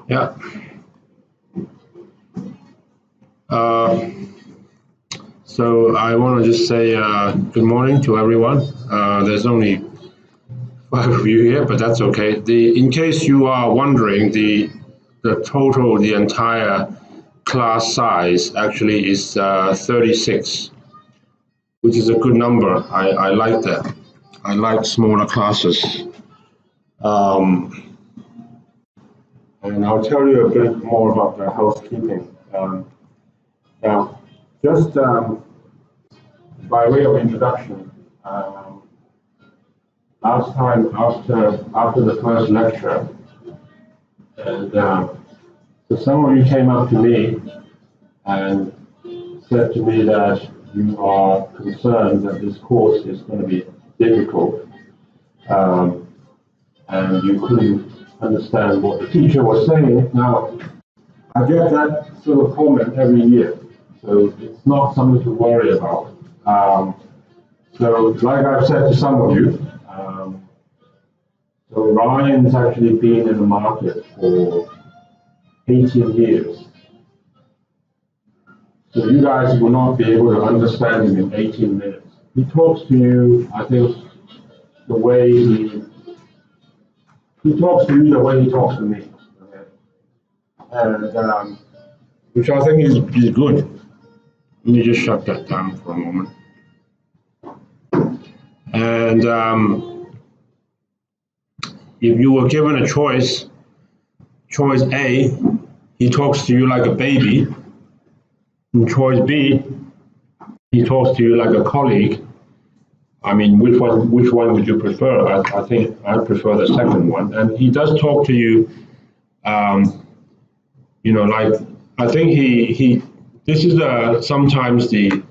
Yeah. So I want to just say good morning to everyone. There's only five of you here, but that's okay. In case you are wondering, the entire class size actually is 36, which is a good number. I like that. I like smaller classes. Um, and I'll tell you a bit more about the housekeeping. Now, just by way of introduction, last time after the first lecture, and so some of you came up to me and said to me that you are concerned that this course is going to be difficult, and you couldn't understand what the teacher was saying. Now, I get that sort of comment every year, so it's not something to worry about. So, like I've said to some of you, so Ryan's actually been in the market for 18 years. So you guys will not be able to understand him in 18 minutes. He talks to you, I think, the way he talks to you the way he talks to me. Okay? And which I think is good. Let me just shut that down for a moment. And if you were given a choice A, he talks to you like a baby. And choice B, he talks to you like a colleague. I mean, which one would you prefer? I think I prefer the second one. And he does talk to you, like, I think this is sometimes you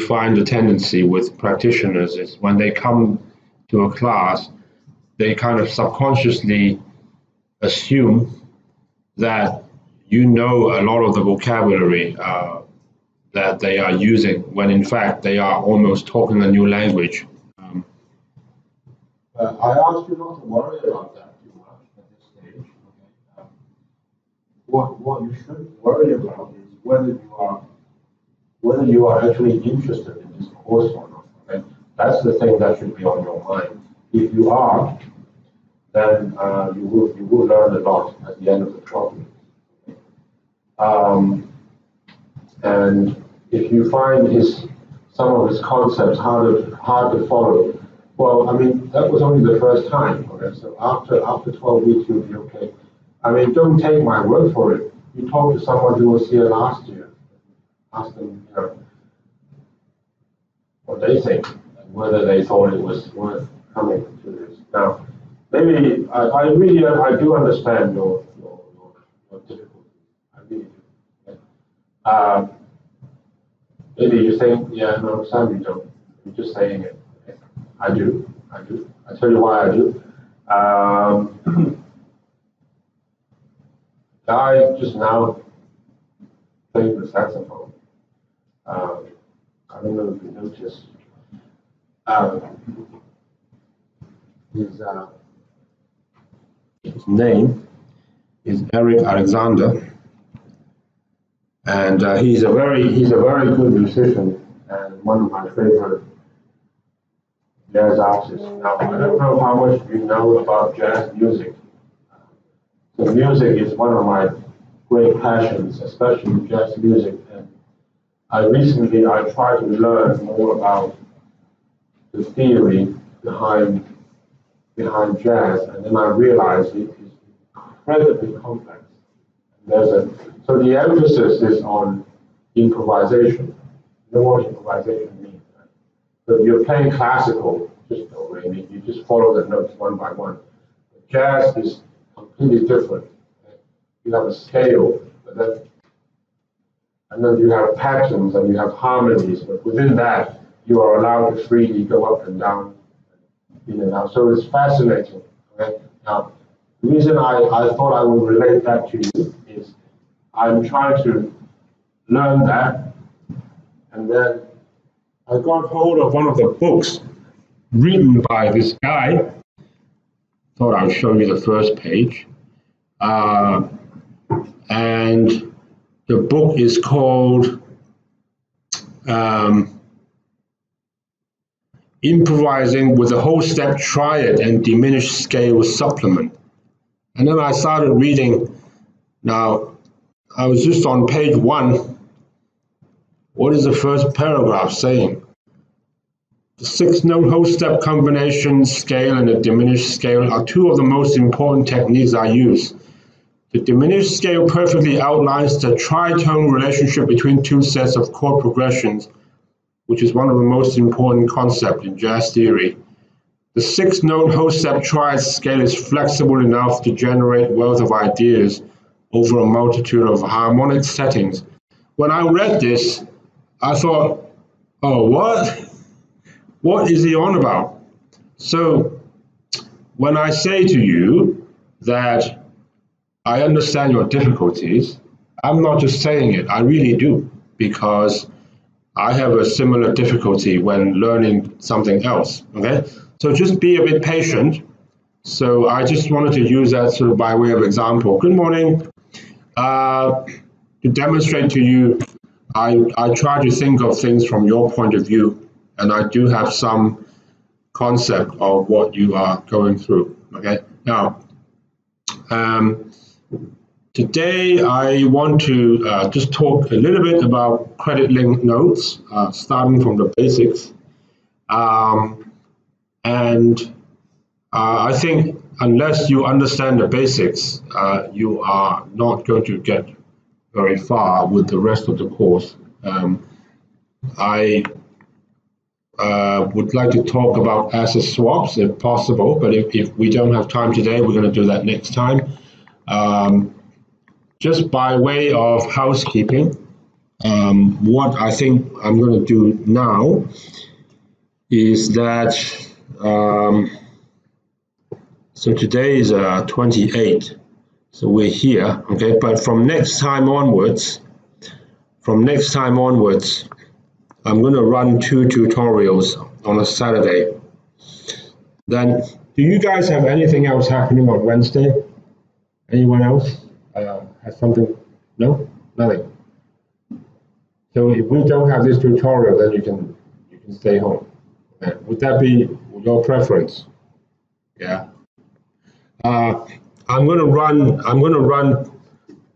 find the tendency with practitioners is when they come to a class, they kind of subconsciously assume that you know a lot of the vocabulary that they are using, when in fact they are almost talking a new language. I ask you not to worry about that too much at this stage. Okay? What you should worry about is whether you are actually interested in this course or not. Okay? That's the thing that should be on your mind. If you are, then you will learn a lot at the end of the 12 weeks. And if you find some of his concepts hard to follow, well, I mean, that was only the first time. Okay, so after 12 weeks, you'll be okay. I mean, don't take my word for it. You talk to someone who was here last year. Ask them, what they think and whether they thought it was worth coming to this. Now, maybe I do understand your difficulties. I really do. Okay? Maybe you think, yeah, no, some you don't. You're just saying it. Okay? I do. I'll tell you why I do. Guy just now playing the saxophone. I don't know if you noticed. His name is Eric Alexander, and he's a very good musician and one of my favorite jazz artists. Now, I don't know how much you know about jazz music. So music is one of my great passions, especially jazz music. And I tried to learn more about the theory behind jazz, and then I realized it is incredibly complex. So the emphasis is on improvisation. You know what improvisation means, right? So if you're playing classical, just do re mi, you just follow the notes one by one. But jazz is completely different. Okay? You have a scale, and then you have patterns and you have harmonies, but within that, you are allowed to freely go up and down, in and out. So it's fascinating. Okay? Now, the reason I thought I would relate that to you is I'm trying to learn that, and then I got hold of one of the books written by this guy. Thought I'll show you the first page. And the book is called Improvising with a Whole Step Triad and Diminished Scale Supplement. And then I started reading. Now, I was just on page 1. What is the first paragraph saying? The 6-note whole step combination scale and the diminished scale are two of the most important techniques I use. The diminished scale perfectly outlines the tritone relationship between two sets of chord progressions, which is one of the most important concepts in jazz theory. The 6-note whole step triad scale is flexible enough to generate wealth of ideas over a multitude of harmonic settings. When I read this, I thought, oh, what? What is he on about? So when I say to you that I understand your difficulties, I'm not just saying it, I really do, because I have a similar difficulty when learning something else, okay? So just be a bit patient. So I just wanted to use that sort of by way of example. Good morning. To demonstrate to you, I try to think of things from your point of view, and I do have some concept of what you are going through, okay? Now, today I want to just talk a little bit about credit link notes, starting from the basics. I think unless you understand the basics, you are not going to get very far with the rest of the course. I would like to talk about asset swaps if possible, but if we don't have time today, we're going to do that next time. Just by way of housekeeping, what I think I'm going to do now is that, so today is 28, so we're here, okay, but from next time onwards, I'm going to run 2 tutorials on a Saturday. Then, do you guys have anything else happening on Wednesday? Anyone else has something? No? Nothing. So if we don't have this tutorial, then you can stay home. Okay. Would that be your preference? Yeah. I'm going to run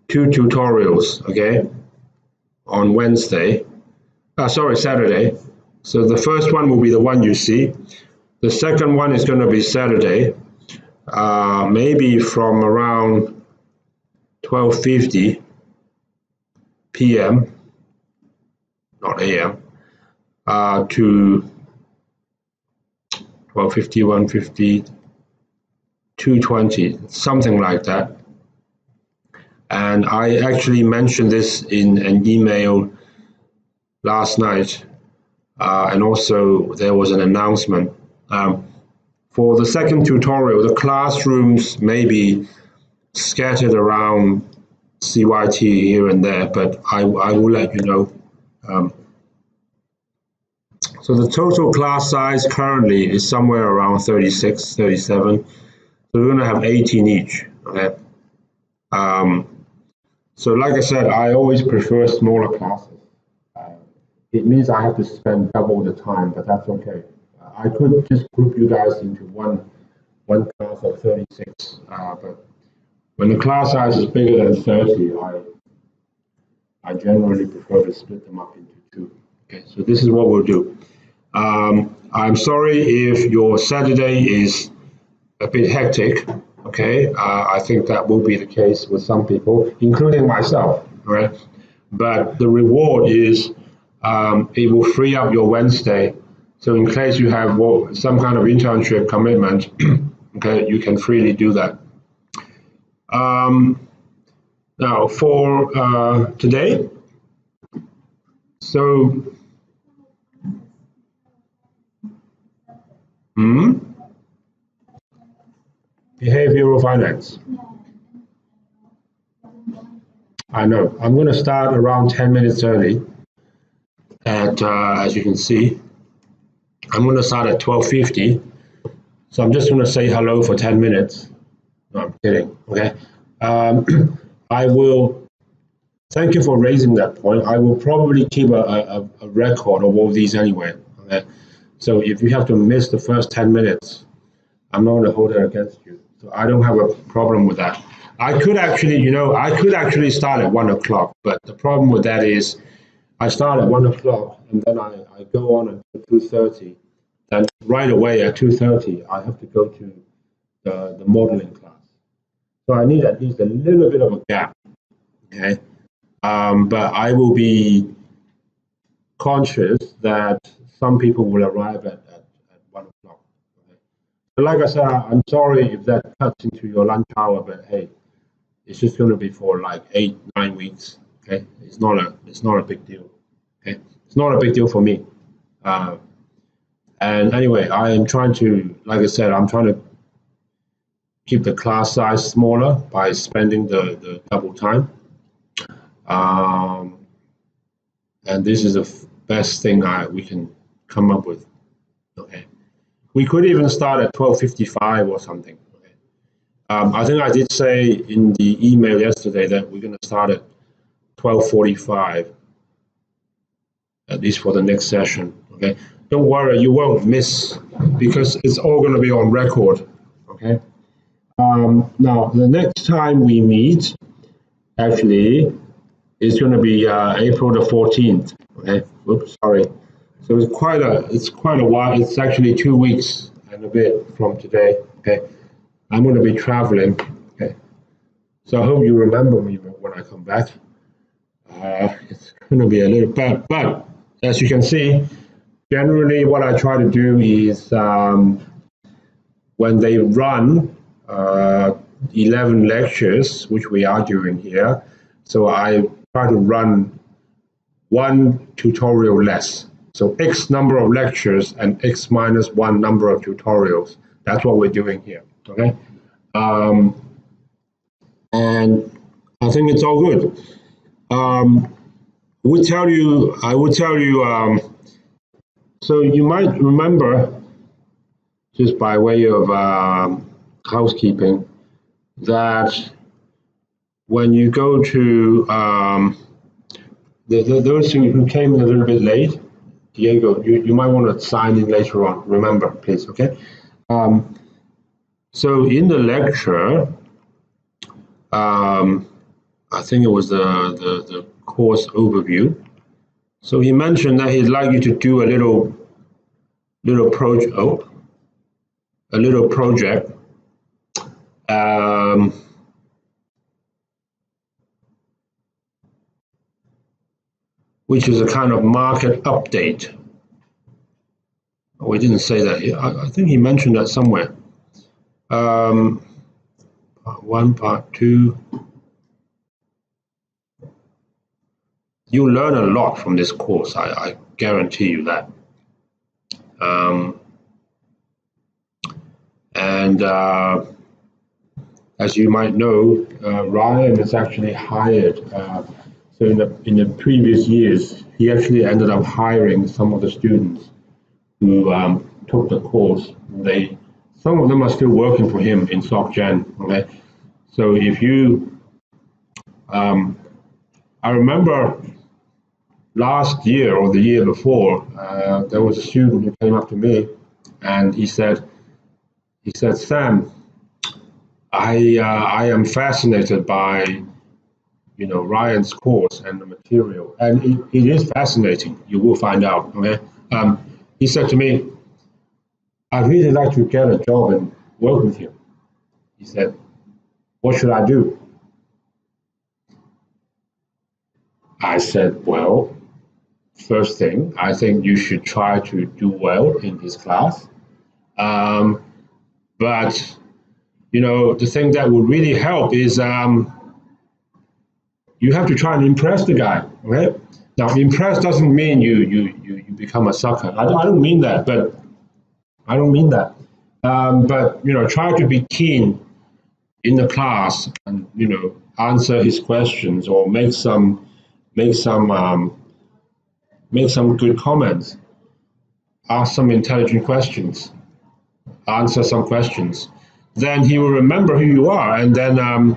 2 tutorials, okay, on Wednesday. Saturday. So the first one will be the one you see. The second one is going to be Saturday, maybe from around 12:50 p.m., not a.m., to 12:50, 1:50, 2:20, something like that. And I actually mentioned this in an email last night, and also there was an announcement. For the second tutorial, the classrooms may be scattered around CYT here and there, but I will let you know. So the total class size currently is somewhere around 36, 37. So we're going to have 18 each. Okay? So like I said, I always prefer smaller classes. It means I have to spend double the time, but that's okay. I could just group you guys into one class of 36, but when the class size is bigger than 30, I generally prefer to split them up into 2. Okay, so this is what we'll do. I'm sorry if your Saturday is a bit hectic. Okay, I think that will be the case with some people, including myself. Right, but the reward is it will free up your Wednesday. So in case you have some kind of internship commitment, okay, you can freely do that. Now for today, so behavioral finance. I know. I'm going to start around 10 minutes early. at, as you can see, I'm going to start at 12:50. So I'm just going to say hello for 10 minutes. No, I'm kidding. Okay. I will, thank you for raising that point. I will probably keep a record of all these anyway. Okay. So if you have to miss the first 10 minutes, I'm not going to hold it against you. So I don't have a problem with that. I could actually, I could actually start at 1 o'clock, but the problem with that is I start at 1 o'clock and then I go on until 2:30. Then right away at 2:30, I have to go to the modeling class. So I need at least a little bit of a gap. Okay. But I will be conscious that some people will arrive at 1 o'clock. Okay? But like I said, I'm sorry if that cuts into your lunch hour, but hey, it's just going to be for like 8, 9 weeks. Okay. It's not a big deal. Okay. It's not a big deal for me. And anyway, I am trying to, like I said, I'm trying to keep the class size smaller by spending the double time. And this is the best thing we can come up with. Okay. We could even start at 12:55 or something. Okay. I think I did say in the email yesterday that we're going to start at 12:45, at least for the next session. Okay. Don't worry, you won't miss because it's all going to be on record. Okay. Now, the next time we meet, actually, is going to be April the 14th. Okay. Oops, sorry. So it's quite a while. It's actually 2 weeks and a bit from today. Okay. I'm going to be traveling. Okay. So I hope you remember me when I come back. It's going to be a little bit, but as you can see, generally what I try to do is when they run 11 lectures, which we are doing here, so I try to run one tutorial less. So X number of lectures and X minus one number of tutorials. That's what we're doing here. Okay. And I think it's all good. I would tell you, so you might remember, just by way of housekeeping, that when you go to those who came in a little bit late, Diego, you might want to sign in later on. Remember, please, okay? So in the lecture, I think it was the course overview. So he mentioned that he'd like you to do a little project. Which is a kind of market update. Oh, he didn't say that. I think he mentioned that somewhere. Part 1, part 2. You'll learn a lot from this course. I guarantee you that. And as you might know, Ryan is actually hired. So in the previous years, he actually ended up hiring some of the students who took the course. Some of them are still working for him in SocGen. Okay, so if you, I remember last year or the year before, there was a student who came up to me, and he said, Sam, I am fascinated by Ryan's course and the material, and it is fascinating. You will find out. Okay. He said to me, I'd really like to get a job and work with you. He said, what should I do? I said, well, first thing, I think you should try to do well in his class. But, the thing that would really help is you have to try and impress the guy, okay? Now, impress doesn't mean you become a sucker. I don't mean that, but try to be keen in the class and answer his questions or make some make some good comments, ask some intelligent questions, answer some questions, then he will remember who you are, and then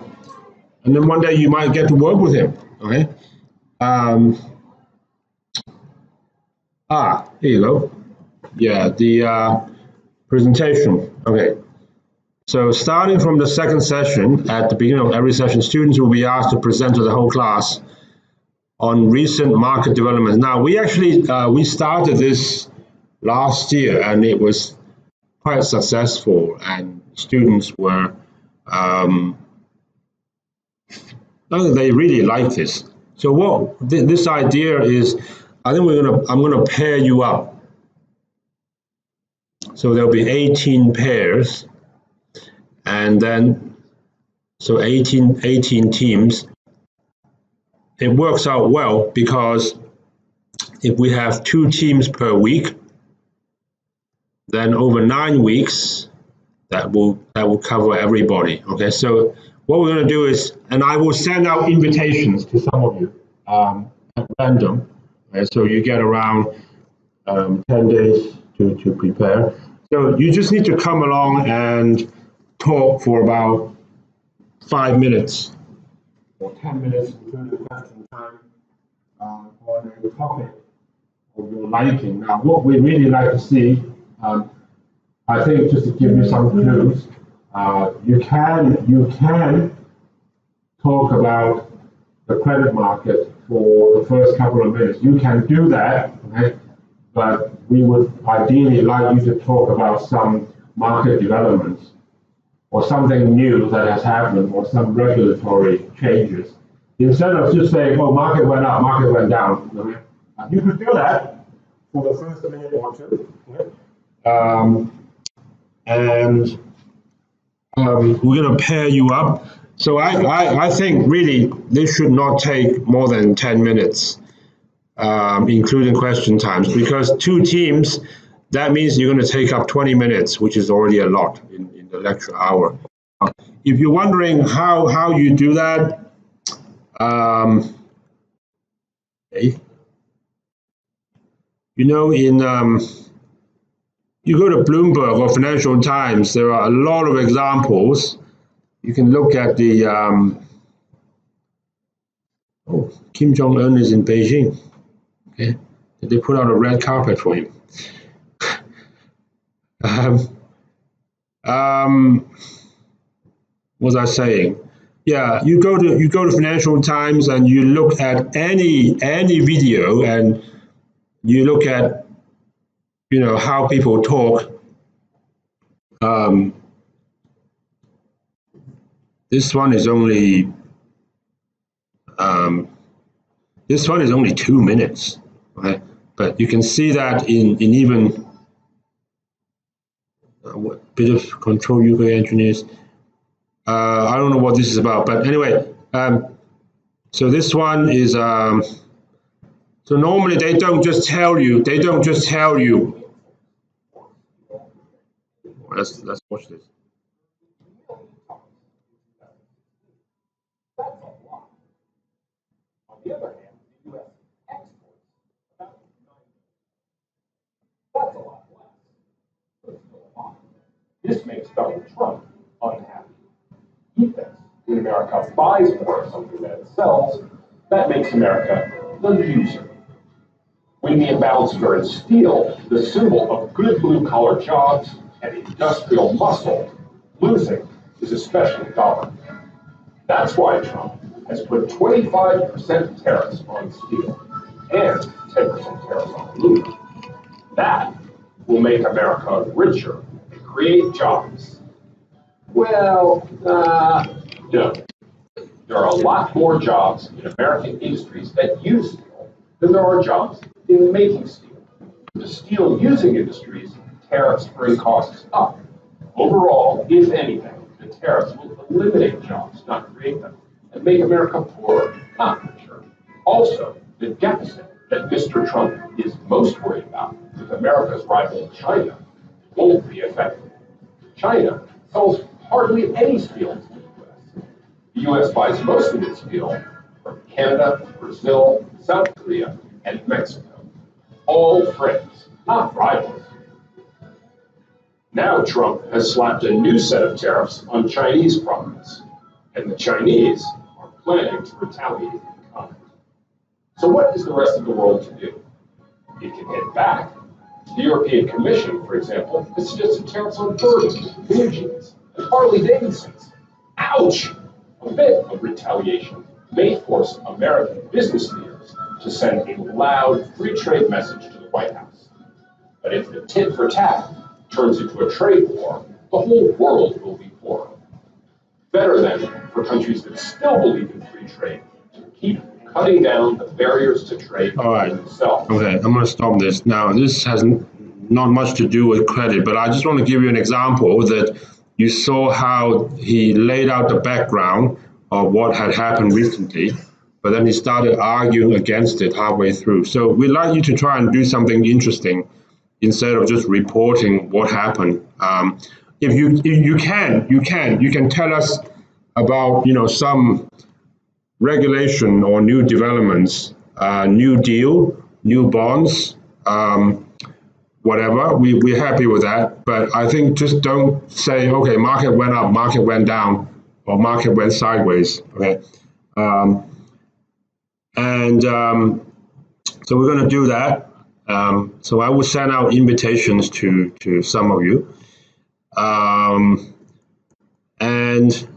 one day you might get to work with him. Okay. Here you go. Yeah, the presentation. Okay. So starting from the second session, at the beginning of every session, students will be asked to present to the whole class on recent market developments. Now, we actually we started this last year, and it was quite successful, and students were they really like this. So what this idea is, I think I'm gonna pair you up. So there'll be 18 pairs, and then so 18 teams. It works out well because if we have 2 teams per week, then over 9 weeks, that will cover everybody. Okay, so what we're going to do is, and I will send out invitations to some of you at random. Okay, so you get around 10 days to prepare. So you just need to come along and talk for about 5 minutes or 10 minutes during the question time on a topic of your liking. Now, what we really like to see, I think, just to give you some clues, you can talk about the credit market for the first couple of minutes. You can do that, okay? But we would ideally like you to talk about some market developments or something new that has happened or some regulatory changes. Instead of just saying, oh, market went up, market went down. Okay? You could do that for the first minute or two. Okay? We're going to pair you up. So I think really this should not take more than 10 minutes, including question times, because 2 teams, that means you're going to take up 20 minutes, which is already a lot in the lecture hour. If you're wondering how you do that, you know, you go to Bloomberg or Financial Times, there are a lot of examples. You can look at the, Kim Jong-un is in Beijing. Okay, they put out a red carpet for him. What was I saying? Yeah, you go to Financial Times and you look at any video and you look at, you know, how people talk. This one is only 2 minutes, right? But you can see that in even what bit of control UK engineers. I don't know what this is about, but anyway, so this one is so normally they don't just tell you. Let's watch this. On the other hand, the U.S. exports about 9 billion. That's a lot less, but it's still a lot. This makes Donald Trump unhappy. He thinks when America buys more of something than it sells, that makes America the loser. When the imbalance are in steel, the symbol of good blue-collar jobs and industrial muscle, losing is especially dominant. That's why Trump has put 25% tariffs on steel and 10% tariffs on aluminum. That will make America richer and create jobs. Well, no. There are a lot more jobs in American industries that use steel than there are jobs in making steel. The steel using industries, tariffs bring costs up. Overall, if anything, the tariffs will eliminate jobs, not create them, and make America poorer, not richer. Also, the deficit that Mr. Trump is most worried about with America's rival China won't be affected. China sells hardly any steel to the U.S. The U.S. buys most of its steel from Canada, Brazil, South Korea, and Mexico. all friends, not rivals. Now Trump has slapped a new set of tariffs on Chinese products, and the Chinese are planning to retaliate in kind. So what is the rest of the world to do? It can hit back. The European Commission, for example, has suggested tariffs on bourbon, blue jeans, and Harley Davidsons. Ouch! A bit of retaliation may force American business leaders to send a loud free trade message to the White House. But if the tit for tat turns into a trade war, the whole world will be poorer. Better then for countries that still believe in free trade to keep cutting down the barriers to trade for themselves. Okay, I'm going to stop this. Now, this has not much to do with credit, but I just want to give you an example that you saw how he laid out the background of what had happened recently, but then he started arguing against it halfway through. So we'd like you to try and do something interesting instead of just reporting what happened. If you can tell us about some regulation or new developments, new deal, new bonds, whatever. We're happy with that, but I think just don't say, okay, market went up, market went down, or market went sideways. Okay, so we're going to do that. So I will send out invitations to some of you. And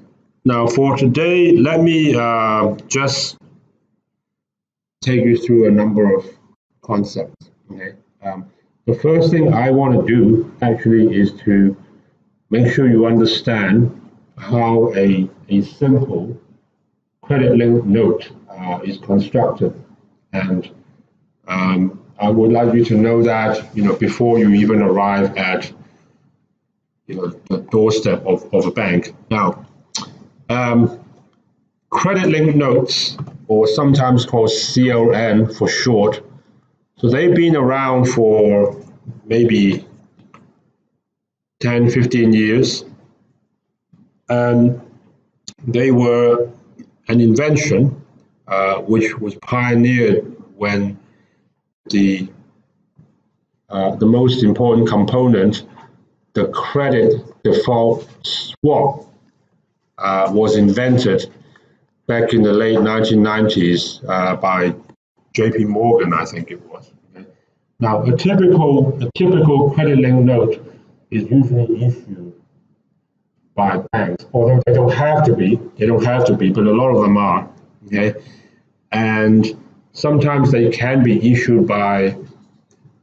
now for today, let me just take you through a number of concepts. Okay. The first thing I want to do actually is to make sure you understand how a simple credit-linked note is constructed, and I would like you to know that before you even arrive at the doorstep of a bank. Now, credit-linked notes, or sometimes called CLN for short, so they've been around for maybe 10, 15 years, and they were an invention which was pioneered when the most important component, the credit default swap, was invented back in the late 1990s by JP Morgan, I think it was. Okay. Now, a typical credit-linked note is usually issued by banks, although they don't have to be, but a lot of them are. Okay, and sometimes they can be issued by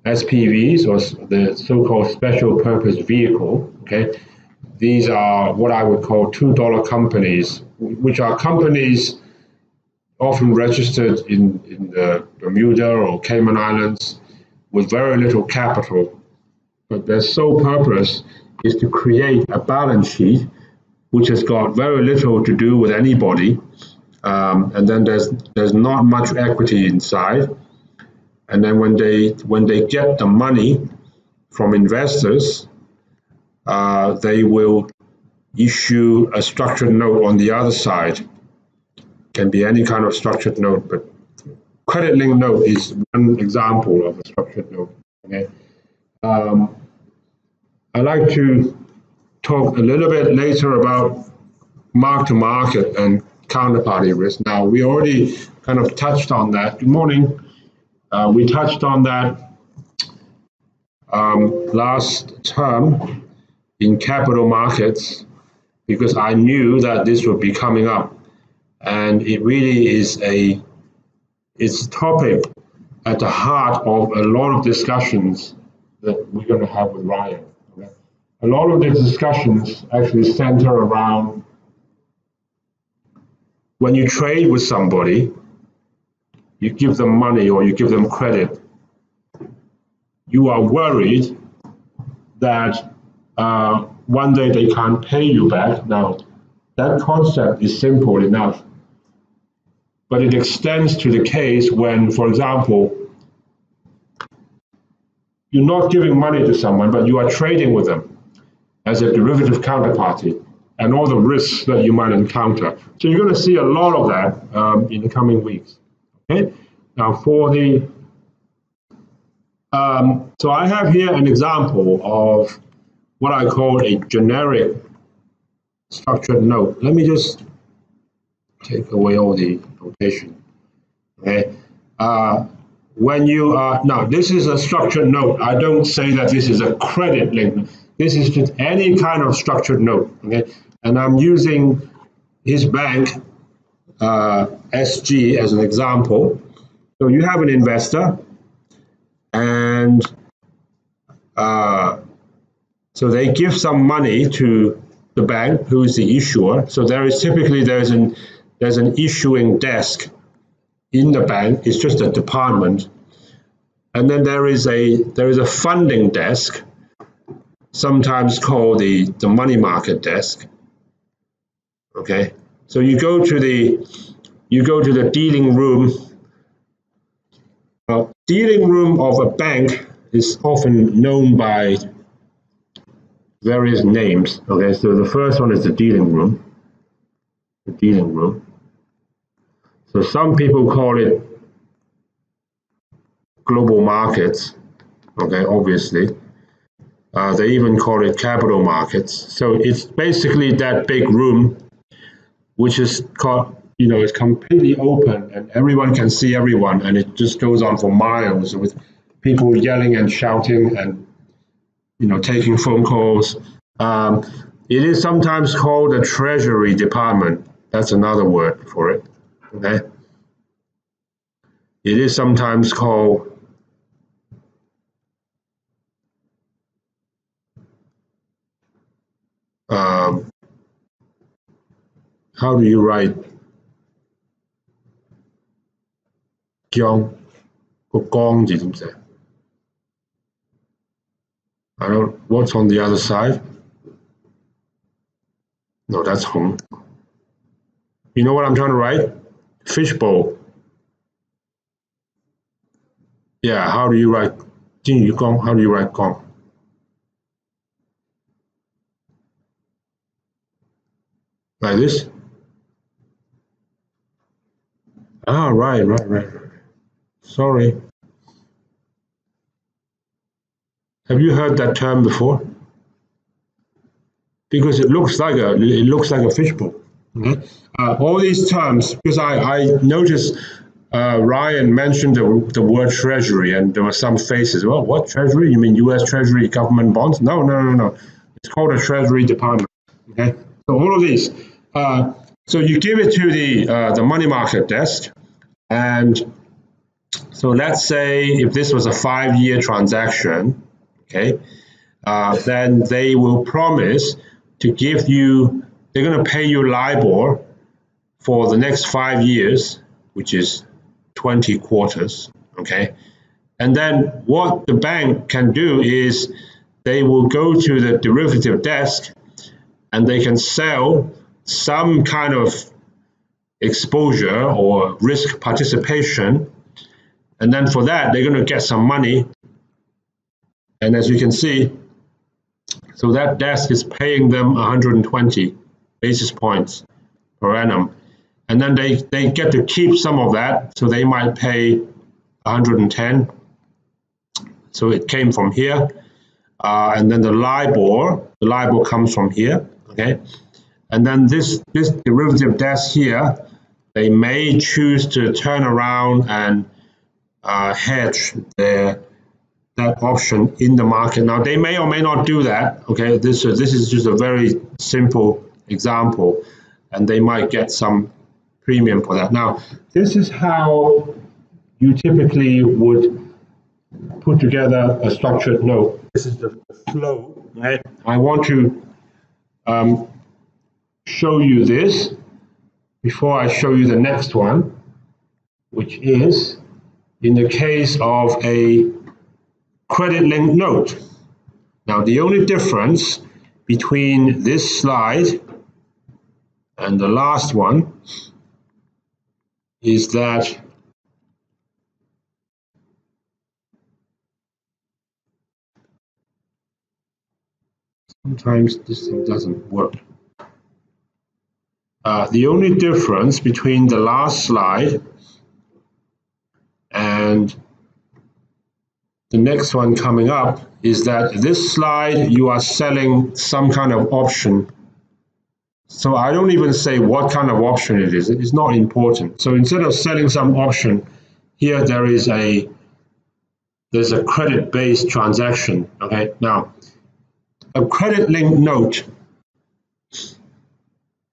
SPVs, or the so-called special purpose vehicle. Okay, these are what I would call $2 companies, which are companies often registered in the Bermuda or Cayman Islands with very little capital, but their sole purpose is to create a balance sheet which has got very little to do with anybody, and then there's not much equity inside, and then when they get the money from investors, they will issue a structured note on the other side. Can be any kind of structured note, but credit-linked note is one example of a structured note. Okay, I'd like to talk a little bit later about mark-to-market and counterparty risk. Now, we already kind of touched on that. Good morning. We touched on that last term in capital markets because I knew that this would be coming up. And it really is it's a topic at the heart of a lot of discussions that we're going to have with Ryan. Okay? A lot of the discussions actually center around when you trade with somebody, you give them money or you give them credit, you are worried that one day they can't pay you back. Now, that concept is simple enough, but it extends to the case when, for example, you're not giving money to someone, but you are trading with them as a derivative counterparty and all the risks that you might encounter. So you're going to see a lot of that in the coming weeks. Okay. Now, for the So I have here an example of what I call a generic structured note. Let me just take away all the notation. Okay. When you are now, this is a structured note. I don't say that this is a credit link. This is just any kind of structured note. Okay, and I'm using his bank, SG, as an example. So you have an investor, and so they give some money to the bank, who is the issuer. So there's an issuing desk in the bank. It's just a department, and then there is a funding desk, sometimes called the money market desk. Okay, so you go to the dealing room. Dealing room of a bank is often known by various names. Okay, so the first one is the dealing room. The dealing room. So some people call it global markets. Okay, obviously. They even call it capital markets. So it's basically that big room, which is called, it's completely open and everyone can see everyone, and it just goes on for miles with people yelling and shouting and, taking phone calls. It is sometimes called the Treasury Department. That's another word for it. Okay. It is sometimes called how do you write Jiang? 個江字點寫? I don't. What's on the other side? No, that's Hong. You know what I'm trying to write? Fishbowl. Yeah. How do you write 金魚缸? How do you write 缸? Like this? Ah, right. Sorry. Have you heard that term before? Because it looks like a fishbowl. Okay? All these terms, because I noticed Ryan mentioned the word treasury, and there were some faces. Well, what treasury? You mean U.S. Treasury government bonds? No. It's called a Treasury Department. Okay, so all of these. So you give it to the money market desk, and so let's say if this was a 5-year transaction, okay, then they will promise to give you. They're going to pay you LIBOR for the next 5 years, which is 20 quarters, okay? And then what the bank can do is they will go to the derivative desk and they can sell some kind of exposure or risk participation. And then for that, they're going to get some money. And as you can see, so that desk is paying them 120 basis points per annum. And then they get to keep some of that, so they might pay 110. So it came from here. And then the LIBOR comes from here, okay? And then this derivative desk here, they may choose to turn around and hedge that option in the market. Now, they may or may not do that, okay? This is just a very simple example, and they might get some premium for that. Now, this is how you typically would put together a structured note. This is the flow, right? I want to show you this before I show you the next one, which is in the case of a credit-linked note. Now, the only difference between this slide and the last one is that sometimes this thing doesn't work. The only difference between the last slide and the next one coming up is that this slide, you are selling some kind of option. So I don't even say what kind of option it is. It's not important. So instead of selling some option, here there's a credit-based transaction. Okay, now a credit-linked note,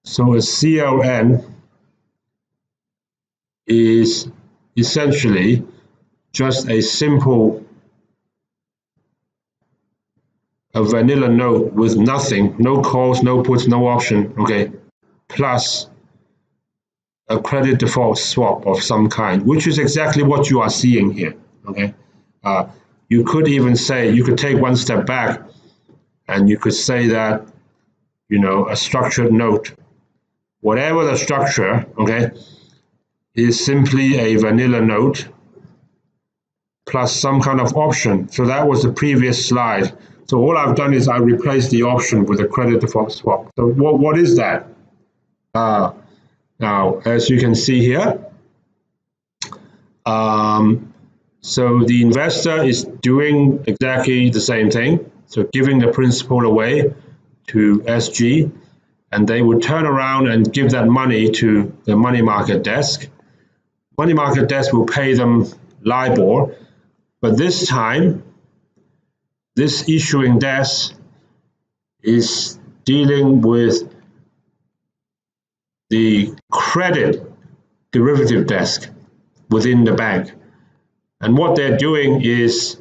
so a CLN, is essentially just a vanilla note with nothing, no calls, no puts, no option, okay, plus a credit default swap of some kind, which is exactly what you are seeing here, okay. You could even say, you could take one step back and you could say that, you know, a structured note, whatever the structure, okay, is simply a vanilla note plus some kind of option. So that was the previous slide. So all I've done is I replaced the option with a credit default swap. So what is that? Now, as you can see here, so the investor is doing exactly the same thing. So giving the principal away to SG, and they would turn around and give that money to the money market desk. Money market desk will pay them LIBOR, but this time, this issuing desk is dealing with the credit derivative desk within the bank. And what they're doing is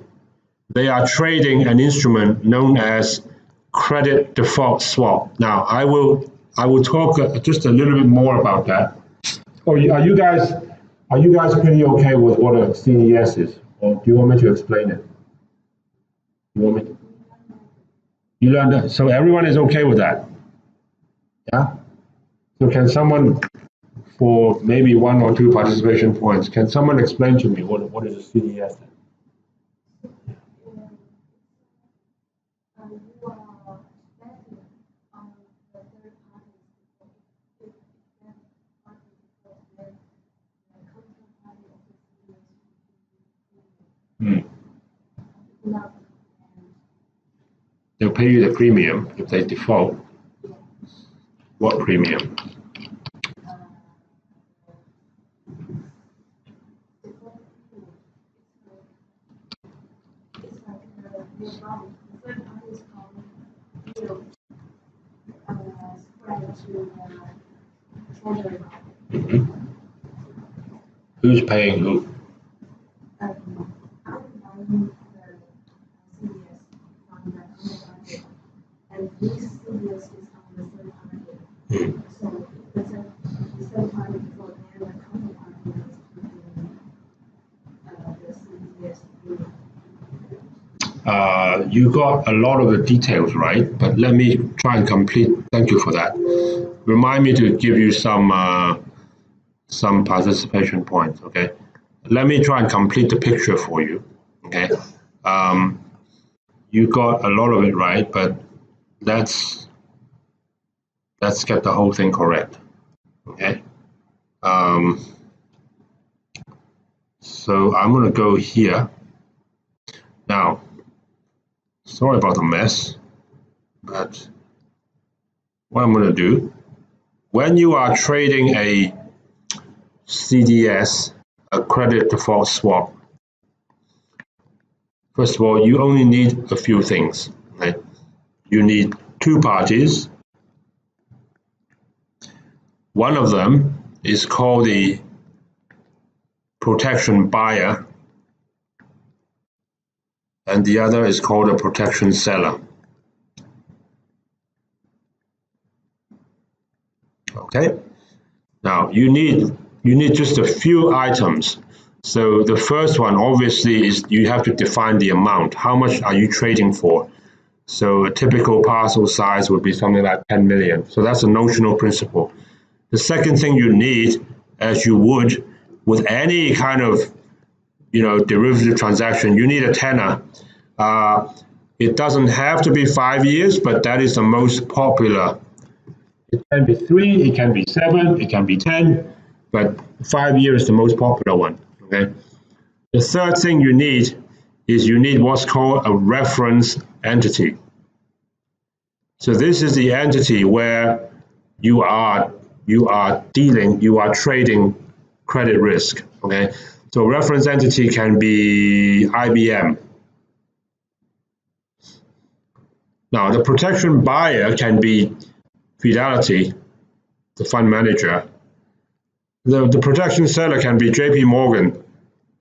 they are trading an instrument known as credit default swap. Now, I will talk just a little bit more about that. Are you guys pretty okay with what a CDS is? Or do you want me to explain it? You want me to? You learned that, so everyone is okay with that? Yeah? So can someone, for maybe 1 or 2 participation points, can someone explain to me what is a CDS? They'll pay you the premium if they default. What premium? Mm-hmm. Who's paying who? And this CDS is on the third party. So it's a third party for the counterparty is the CDS. You got a lot of the details right, but let me try and complete. Thank you for that. Remind me to give you some participation points. Okay, let me try and complete the picture for you. Okay, you got a lot of it right, but let's get the whole thing correct. Okay, so I'm going to go here now. Sorry about the mess, but what I'm going to do, when you are trading a CDS, a credit default swap, first of all, you only need a few things. Right? You need 2 parties. One of them is called the protection buyer, and the other is called a protection seller. Okay. Now you need just a few items. So the first one obviously is you have to define the amount. How much are you trading for? So a typical parcel size would be something like 10 million. So that's a notional principle. The second thing you need, as you would with any kind of derivative transaction, you need a tenor. It doesn't have to be 5 years, but that is the most popular. It can be 3, it can be 7, it can be 10, but 5 years is the most popular one. Okay. The third thing you need is you need what's called a reference entity. So this is the entity where you are trading credit risk, okay? So reference entity can be IBM. Now the protection buyer can be Fidelity, the fund manager. The protection seller can be JP Morgan.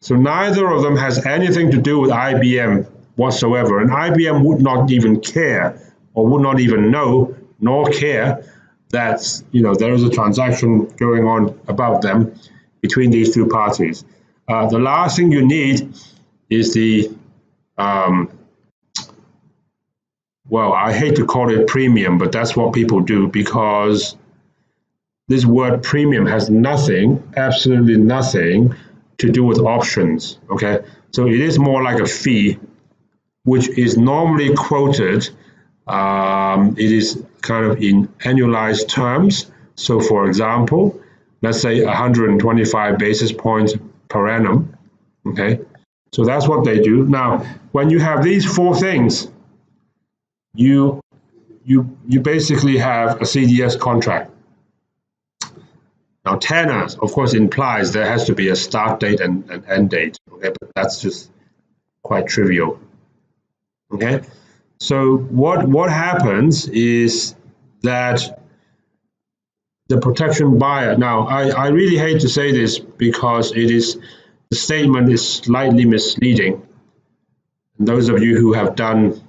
So neither of them has anything to do with IBM whatsoever, and IBM would not even care or would not even know nor care that there is a transaction going on about them between these two parties. The last thing you need is the well, I hate to call it premium, but that's what people do, because this word premium has nothing, absolutely nothing, to do with options, okay? So it is more like a fee, which is normally quoted, it is kind of in annualized terms. So for example, let's say 125 basis points per annum, okay? So that's what they do. Now, when you have these four things, you basically have a CDS contract. Now, tenor, of course, implies there has to be a start date and an end date, okay? But that's just quite trivial, okay? So what happens is that the protection buyer, now I really hate to say this because the statement is slightly misleading. And those of you who have done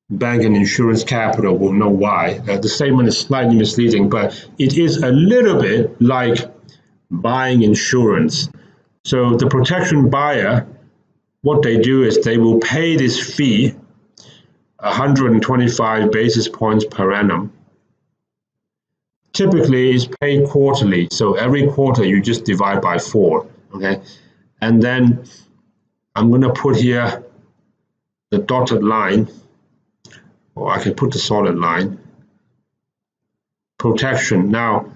bank and insurance capital will know why. The statement is slightly misleading, but it is a little bit like buying insurance. So the protection buyer, what they do is they will pay this fee, 125 basis points per annum. Typically, it's paid quarterly. So every quarter, you just divide by 4, okay? And then I'm going to put here the dotted line, or I can put the solid line. Protection. Now,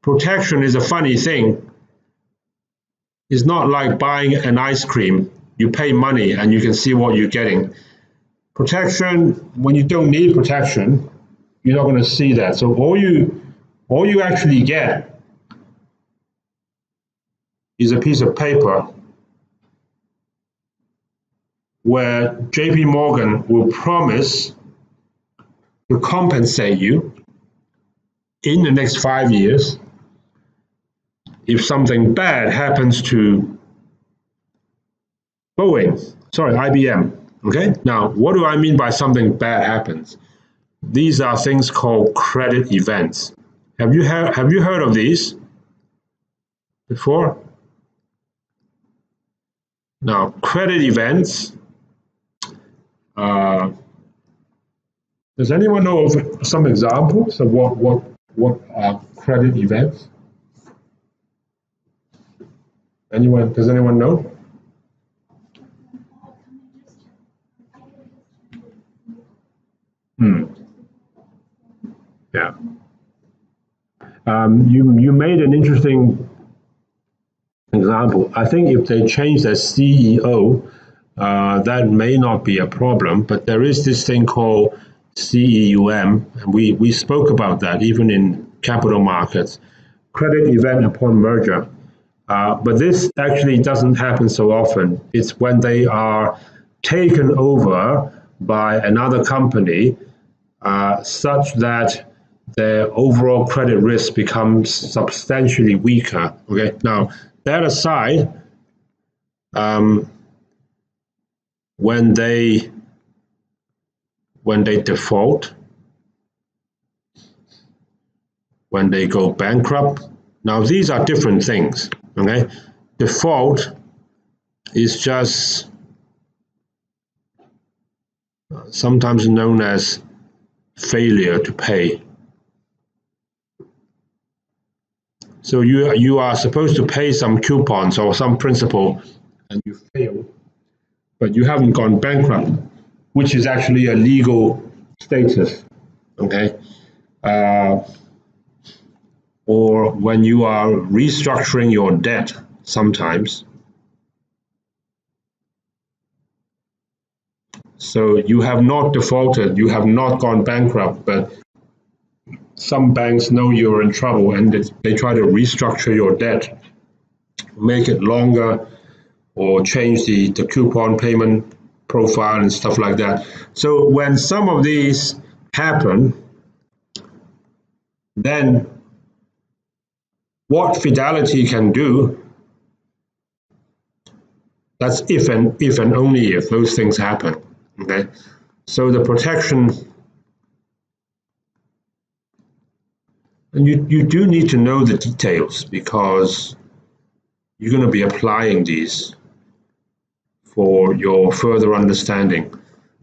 protection is a funny thing. It's not like buying an ice cream. You pay money and you can see what you're getting. Protection, when you don't need protection, you're not going to see that. So all you actually get is a piece of paper where JP Morgan will promise to compensate you in the next 5 years if something bad happens to IBM. Okay, now what do I mean by something bad happens? These are things called credit events. Have you heard of these before? Now, credit events. Does anyone know of some examples of what are credit events? Does anyone know? Yeah. You made an interesting example. I think if they change their CEO, that may not be a problem, but there is this thing called CEUM, and we spoke about that even in capital markets, credit event upon merger. But this actually doesn't happen so often. It's when they are taken over by another company, such that their overall credit risk becomes substantially weaker. Okay, now that aside, when they default, when they go bankrupt, now these are different things. Okay, default is just sometimes known as failure to pay. So you are supposed to pay some coupons or some principal, and you fail, but you haven't gone bankrupt, which is actually a legal status. Okay, or when you are restructuring your debt, sometimes So you have not defaulted, you have not gone bankrupt, but some banks know you're in trouble and they try to restructure your debt, make it longer, or change the coupon payment profile and stuff like that. So when some of these happen, then what Fidelity can do, that's if and only if those things happen, okay? So the protection, and you do need to know the details because you're going to be applying these for your further understanding.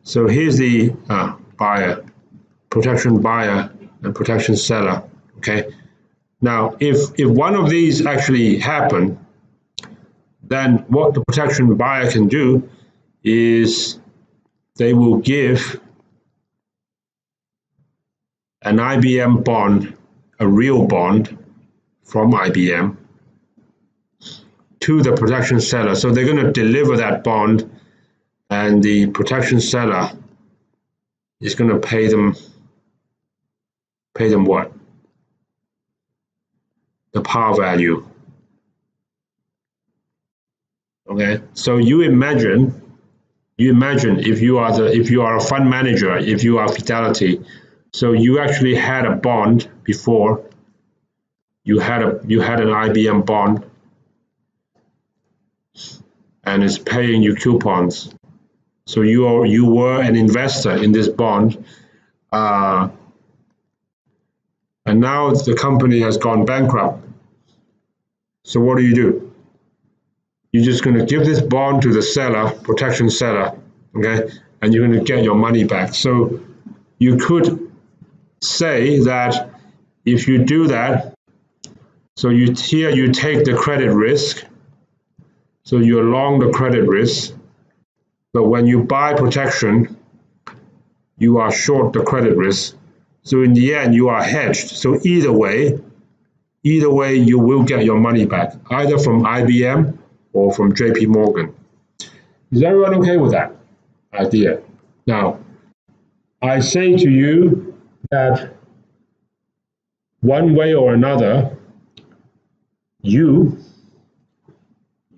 So here's the buyer, protection buyer and protection seller, okay? Now, if one of these actually happen, then what the protection buyer can do is they will give an IBM bond, a real bond from IBM, to the protection seller. So they're going to deliver that bond, and the protection seller is going to pay them what? The par value. Okay, so you imagine if you are a fund manager, if you are Fidelity, so you actually had a bond before, you had an IBM bond, and it's paying you coupons. So you were an investor in this bond, and now the company has gone bankrupt. So what do? You're just going to give this bond to the seller, protection seller, okay, and you're going to get your money back. So you could say that if you do that, so you take the credit risk, so you're long the credit risk, but when you buy protection, you are short the credit risk. So in the end, you are hedged. So either way, you will get your money back, either from IBM or from JP Morgan. Is everyone okay with that idea? Now, I say to you that one way or another, you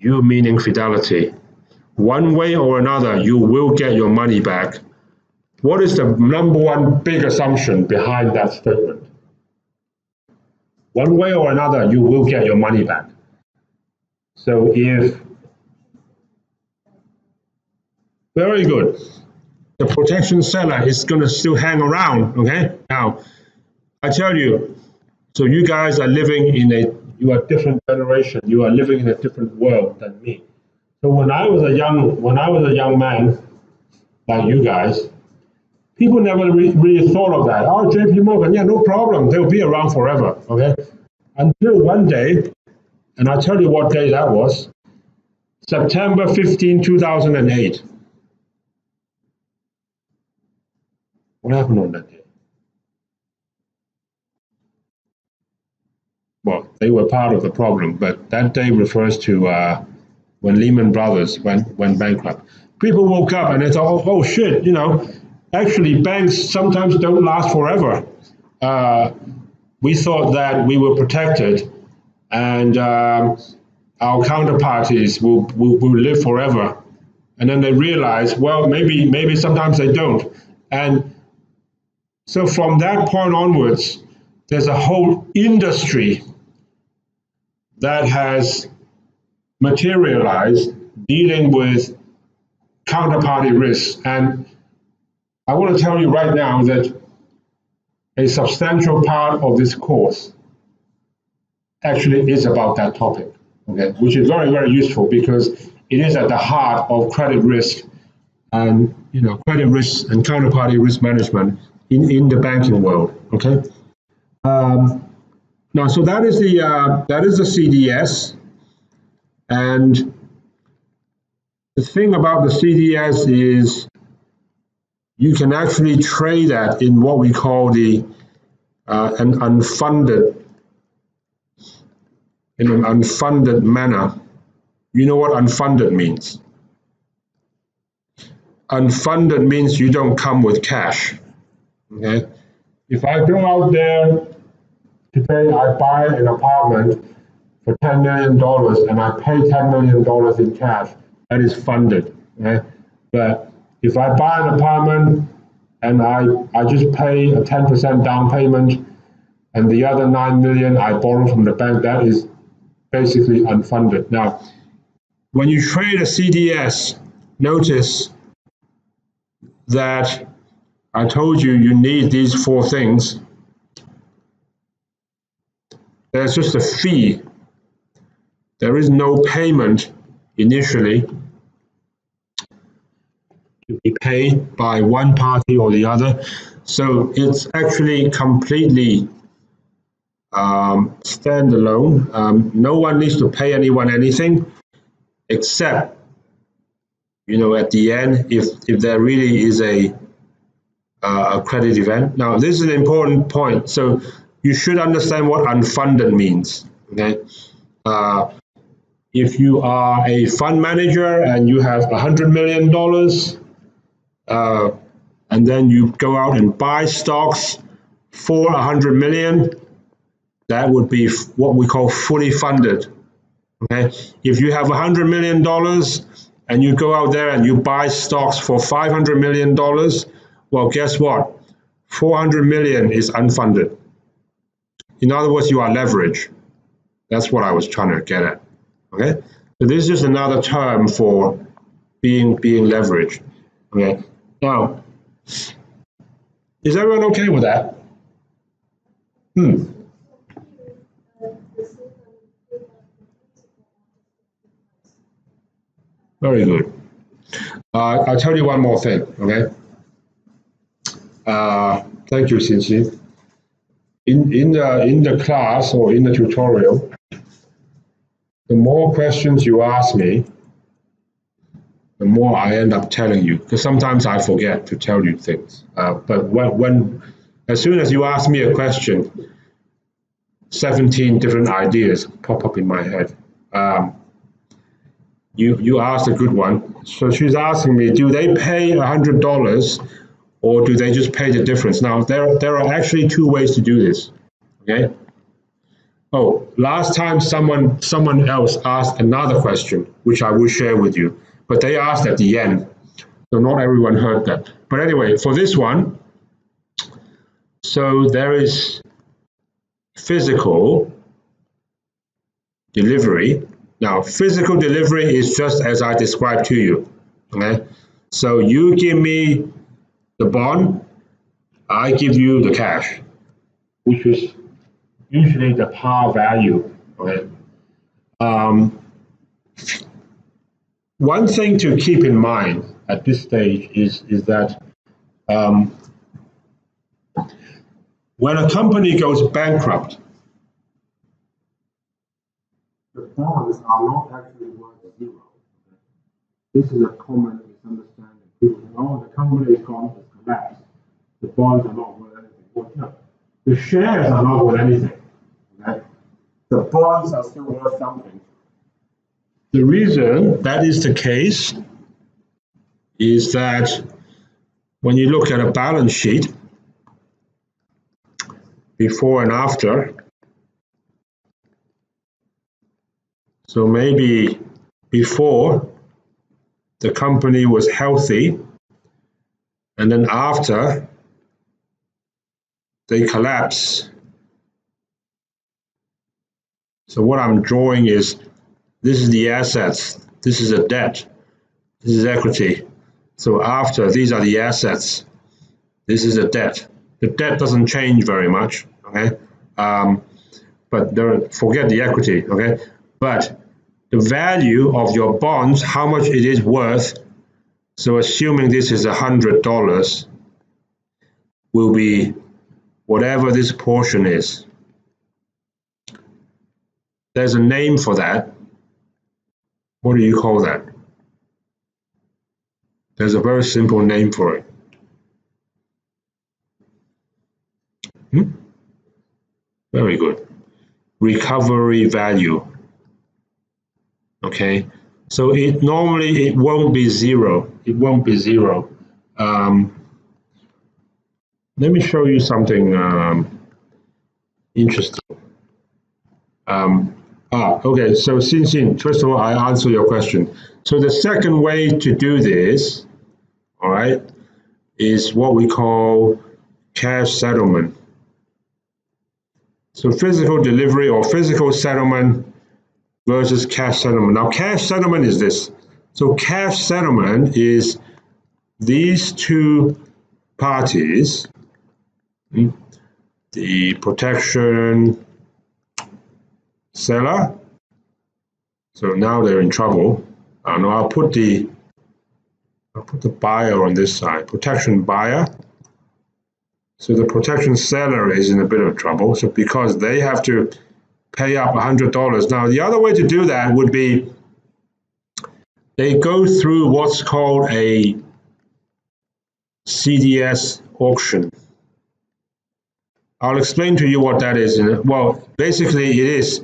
meaning Fidelity, one way or another, you will get your money back. What is the number one big assumption behind that statement? One way or another, you will get your money back. So very good. The protection seller is going to still hang around, okay? Now, I tell you, so you guys are living you are a different generation. You are living in a different world than me. So when I was a young man, like you guys, people never really thought of that. Oh, JP Morgan, yeah, no problem. They'll be around forever, okay? Until one day, and I'll tell you what day that was, September 15, 2008. What happened on that day? Well, they were part of the problem, but that day refers to when Lehman Brothers went bankrupt. People woke up and they thought, oh shit, actually banks sometimes don't last forever. We thought that we were protected and our counterparties will live forever. And then they realized, well, maybe sometimes they don't. And so from that point onwards, there's a whole industry that has materialized dealing with counterparty risks. And I want to tell you right now that a substantial part of this course actually is about that topic, okay, which is very, very useful because it is at the heart of credit risk and credit risk and counterparty risk management in the banking world, okay? Now, so that is the CDS, and the thing about the CDS is you can actually trade that in what we call an unfunded manner. You know what unfunded means? unfunded means you don't come with cash. Okay? If I go out there today, I buy an apartment for $10 million and I pay $10 million in cash, that is funded. Okay? But if I buy an apartment and I just pay a 10% down payment and the other 9 million I borrow from the bank, that is basically unfunded. Now, when you trade a CDS, notice that I told you you need these 4 things. There's just a fee. There is no payment initially to be paid by one party or the other. So it's actually completely standalone. No one needs to pay anyone anything, except, at the end, if there really is a credit event. Now, this is an important point. So you should understand what unfunded means. Okay. If you are a fund manager and you have $100 million, and then you go out and buy stocks for 100 million, that would be what we call fully funded. Okay? If you have $100 million and you go out there and you buy stocks for $500 million, well, guess what? 400 million is unfunded. In other words, you are leveraged. That's what I was trying to get at. Okay? So this is just another term for being leveraged. Okay? Now, is everyone okay with that? Very good. I'll tell you one more thing, okay? Thank you, Xinxin. In the class or in the tutorial, the more questions you ask me, the more I end up telling you, because sometimes I forget to tell you things. But as soon as you ask me a question, 17 different ideas pop up in my head. You asked a good one. So she's asking me, do they pay $100 or do they just pay the difference? Now, there are actually 2 ways to do this, okay? Oh, last time someone else asked another question, which I will share with you, but they asked at the end, so not everyone heard that. But anyway, for this one, so there is physical delivery. Now, physical delivery is just as I described to you, okay? So you give me the bond, I give you the cash, which is usually the par value, okay? One thing to keep in mind at this stage is that when a company goes bankrupt, the bonds are not actually worth 0. This is a common misunderstanding. People think, oh, the company is gone, it's collapsed. The bonds are not worth anything. Well, no, the shares are not worth anything. Okay? The bonds are still worth something. The reason that is the case is that when you look at a balance sheet, before and after, so maybe before the company was healthy, and then after they collapse. So what I'm drawing is, this is the assets, this is the debt, this is equity. So after, these are the assets, this is the debt. The debt doesn't change very much, okay? But forget the equity, okay? But the value of your bonds, how much it is worth, so assuming this is $100, will be whatever this portion is. There's a name for that. What do you call that? There's a very simple name for it. Very good. Recovery value. Okay, So normally it won't be zero. It won't be zero. Let me show you something interesting. Okay, so Xin, first of all, I answer your question. So the second way to do this, all right, is what we call cash settlement. So physical delivery or physical settlement versus cash settlement. Now, cash settlement is this. So cash settlement is these two parties, the protection seller. So now they're in trouble. Now I'll put the buyer on this side, protection buyer. So the protection seller is in a bit of trouble. So because they have to pay up $100. Now the other way to do that would be they go through what's called a CDS auction. I'll explain to you what that is. Well, basically it is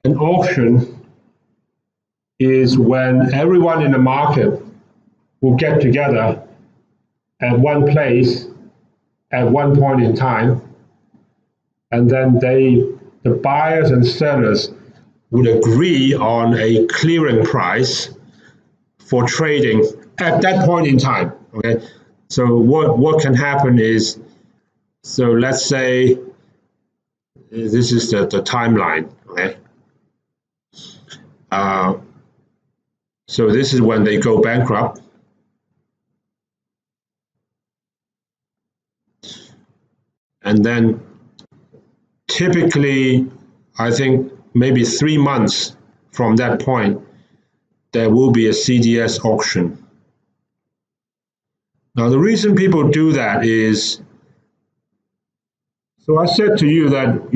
an auction is when everyone in the market will get together at one place at one point in time, and then the buyers and sellers would agree on a clearing price for trading at that point in time. Okay, so what can happen is, so let's say this is the timeline. Okay, so this is when they go bankrupt. And then typically, I think maybe 3 months from that point, there will be a CDS auction. Now, the reason people do that is, so I said to you that,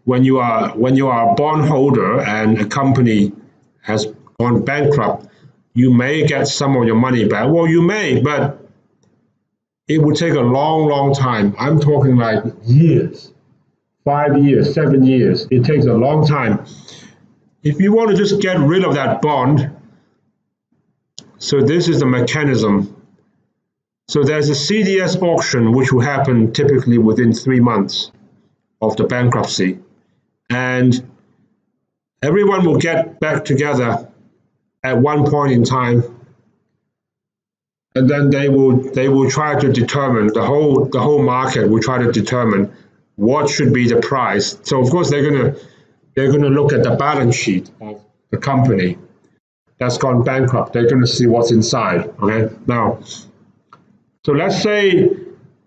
when you are a bondholder and a company has gone bankrupt, you may get some of your money back. Well, you may, but it would take a long, long time. I'm talking like years, 5 years, 7 years. It takes a long time. If you want to just get rid of that bond, so this is the mechanism. So there's a CDS auction, which will happen typically within 3 months of the bankruptcy. And everyone will get back together at one point in time. And then they will try to determine, the whole market will try to determine what should be the price. So of course they're gonna look at the balance sheet of the company that's gone bankrupt. They're gonna see what's inside. Okay, now, so let's say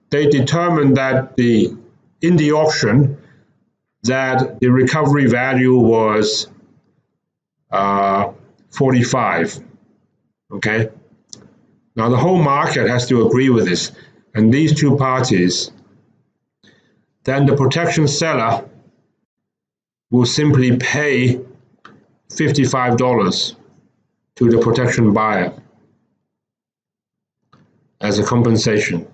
they determine that in the auction that the recovery value was 45. Okay. Now, the whole market has to agree with this, and these two parties, then the protection seller will simply pay $55 to the protection buyer as a compensation.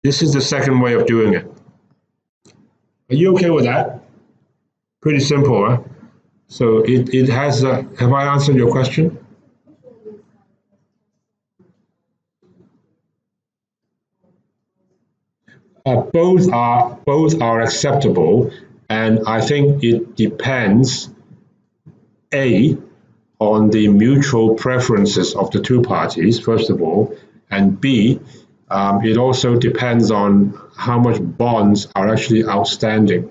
This is the second way of doing it. Are you okay with that? Pretty simple, huh? So it has, have I answered your question? Both are acceptable, and I think it depends on the mutual preferences of the two parties, first of all, and B, it also depends on how much bonds are actually outstanding.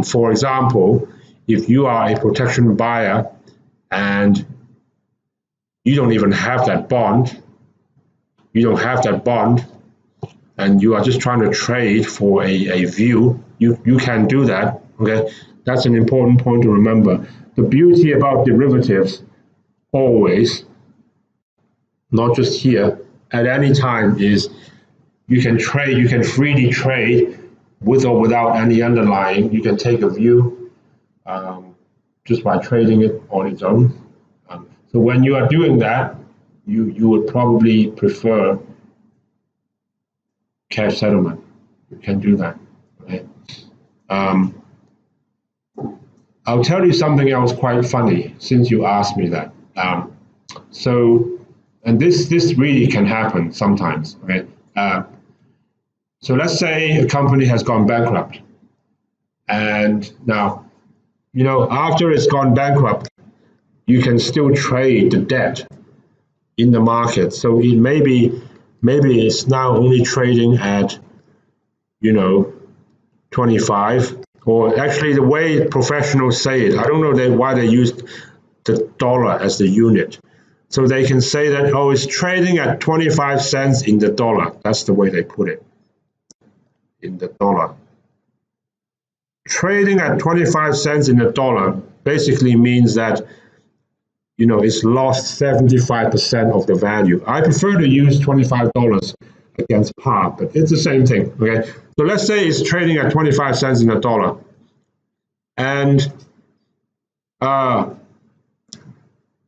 For example, if you are a protection buyer and you don't even have that bond, and you are just trying to trade for a view, you can do that. Okay, that's an important point to remember. The beauty about derivatives, always, not just here, at any time, is you can freely trade with or without any underlying. You can take a view just by trading it on its own. So when you are doing that, you would probably prefer cash settlement. You can do that. Okay? I'll tell you something else quite funny since you asked me that. And this really can happen sometimes, right? So let's say a company has gone bankrupt, and now, after it's gone bankrupt, you can still trade the debt in the market. So it maybe it's now only trading at 25, or actually the way professionals say it, I don't know why they use the dollar as the unit. So they can say that, oh, it's trading at 25 cents in the dollar. That's the way they put it, in the dollar. Trading at 25 cents in the dollar basically means that it's lost 75% of the value. I prefer to use $25 against par, but it's the same thing, okay? So let's say it's trading at 25 cents in the dollar. And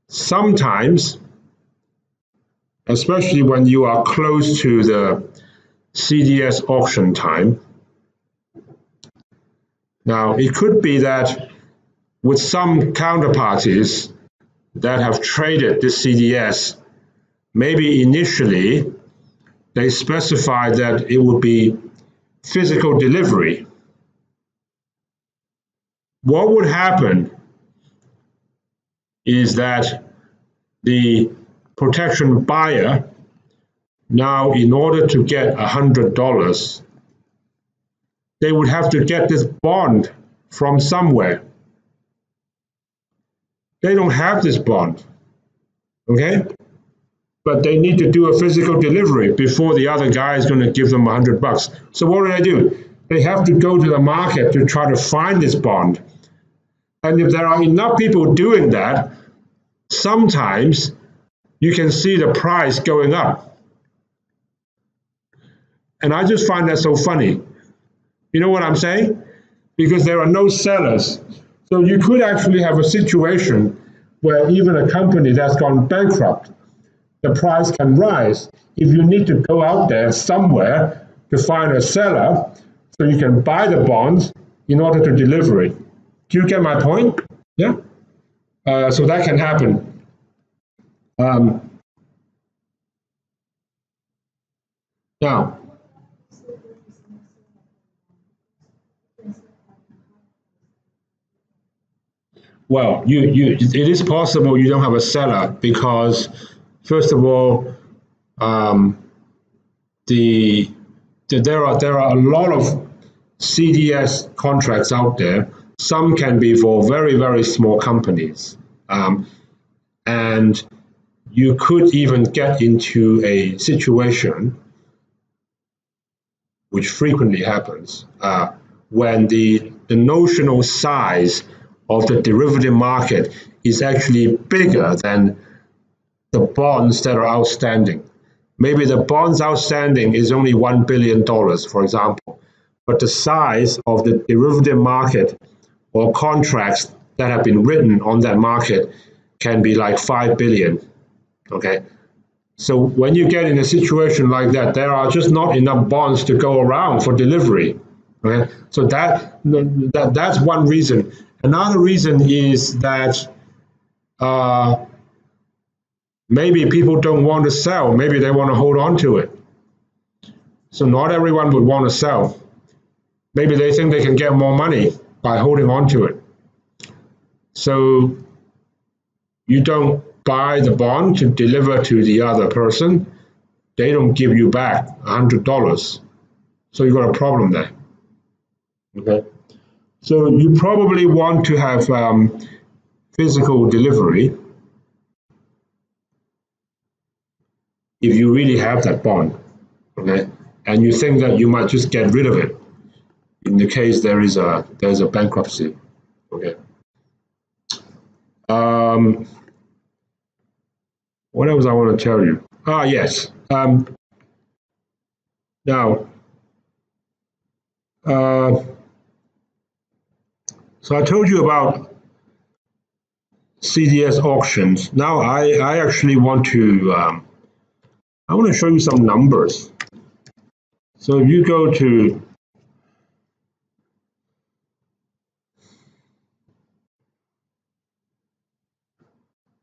sometimes, especially when you are close to the CDS auction time, now it could be that with some counterparties that have traded this CDS, maybe initially they specified that it would be physical delivery. What would happen is that the protection buyer, now in order to get $100, they would have to get this bond from somewhere. They don't have this bond, okay? But they need to do a physical delivery before the other guy is going to give them $100. So what do? They have to go to the market to try to find this bond. And if there are enough people doing that, sometimes you can see the price going up. And I just find that so funny. You know what I'm saying? Because there are no sellers. So you could actually have a situation where even a company that's gone bankrupt, the price can rise. If you need to go out there somewhere to find a seller so you can buy the bonds in order to deliver it. Do you get my point? Yeah? So that can happen. Now, well, it is possible you don't have a seller because, first of all, there are a lot of CDS contracts out there. Some can be for very, very small companies. And you could even get into a situation, which frequently happens, when the notional size of the derivative market is actually bigger than the bonds that are outstanding. Maybe the bonds outstanding is only $1 billion, for example, but the size of the derivative market or contracts that have been written on that market can be like 5 billion, okay? So when you get in a situation like that, there are just not enough bonds to go around for delivery, okay? So that's one reason. Another reason is that maybe people don't want to sell. Maybe they want to hold on to it. So not everyone would want to sell. Maybe they think they can get more money by holding on to it. So you don't buy the bond to deliver to the other person. They don't give you back $100. So you got a problem there. Okay. So you probably want to have physical delivery if you really have that bond, okay, and you think that you might just get rid of it in the case there's a bankruptcy, okay. What else I want to tell you? Yes. Now, so I told you about CDS auctions. Now I actually want to I want to show you some numbers. So if you go to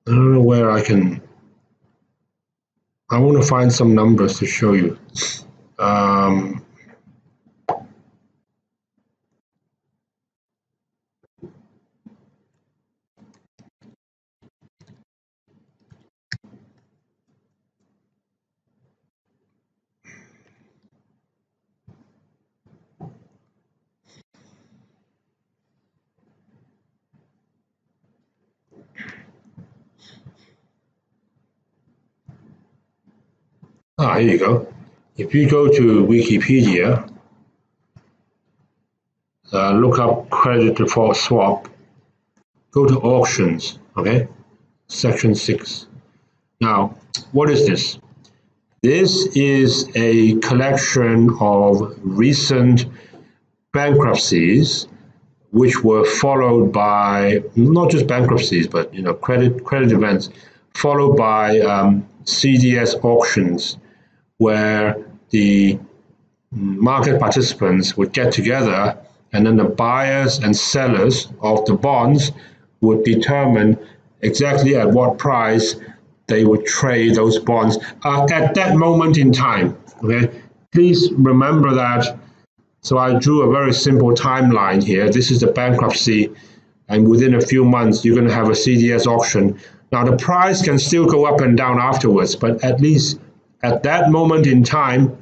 I don't know where I want to find some numbers to show you. Here you go. If you go to Wikipedia, look up credit default swap, go to auctions, okay? Section 6. Now, what is this? This is a collection of recent bankruptcies, which were followed by, not just bankruptcies, but credit events, followed by CDS auctions, where the market participants would get together, and then the buyers and sellers of the bonds would determine exactly at what price they would trade those bonds at that moment in time. Okay, please remember that. So I drew a very simple timeline here. This is the bankruptcy, and within a few months you're going to have a CDS auction. Now the price can still go up and down afterwards, but at least at that moment in time,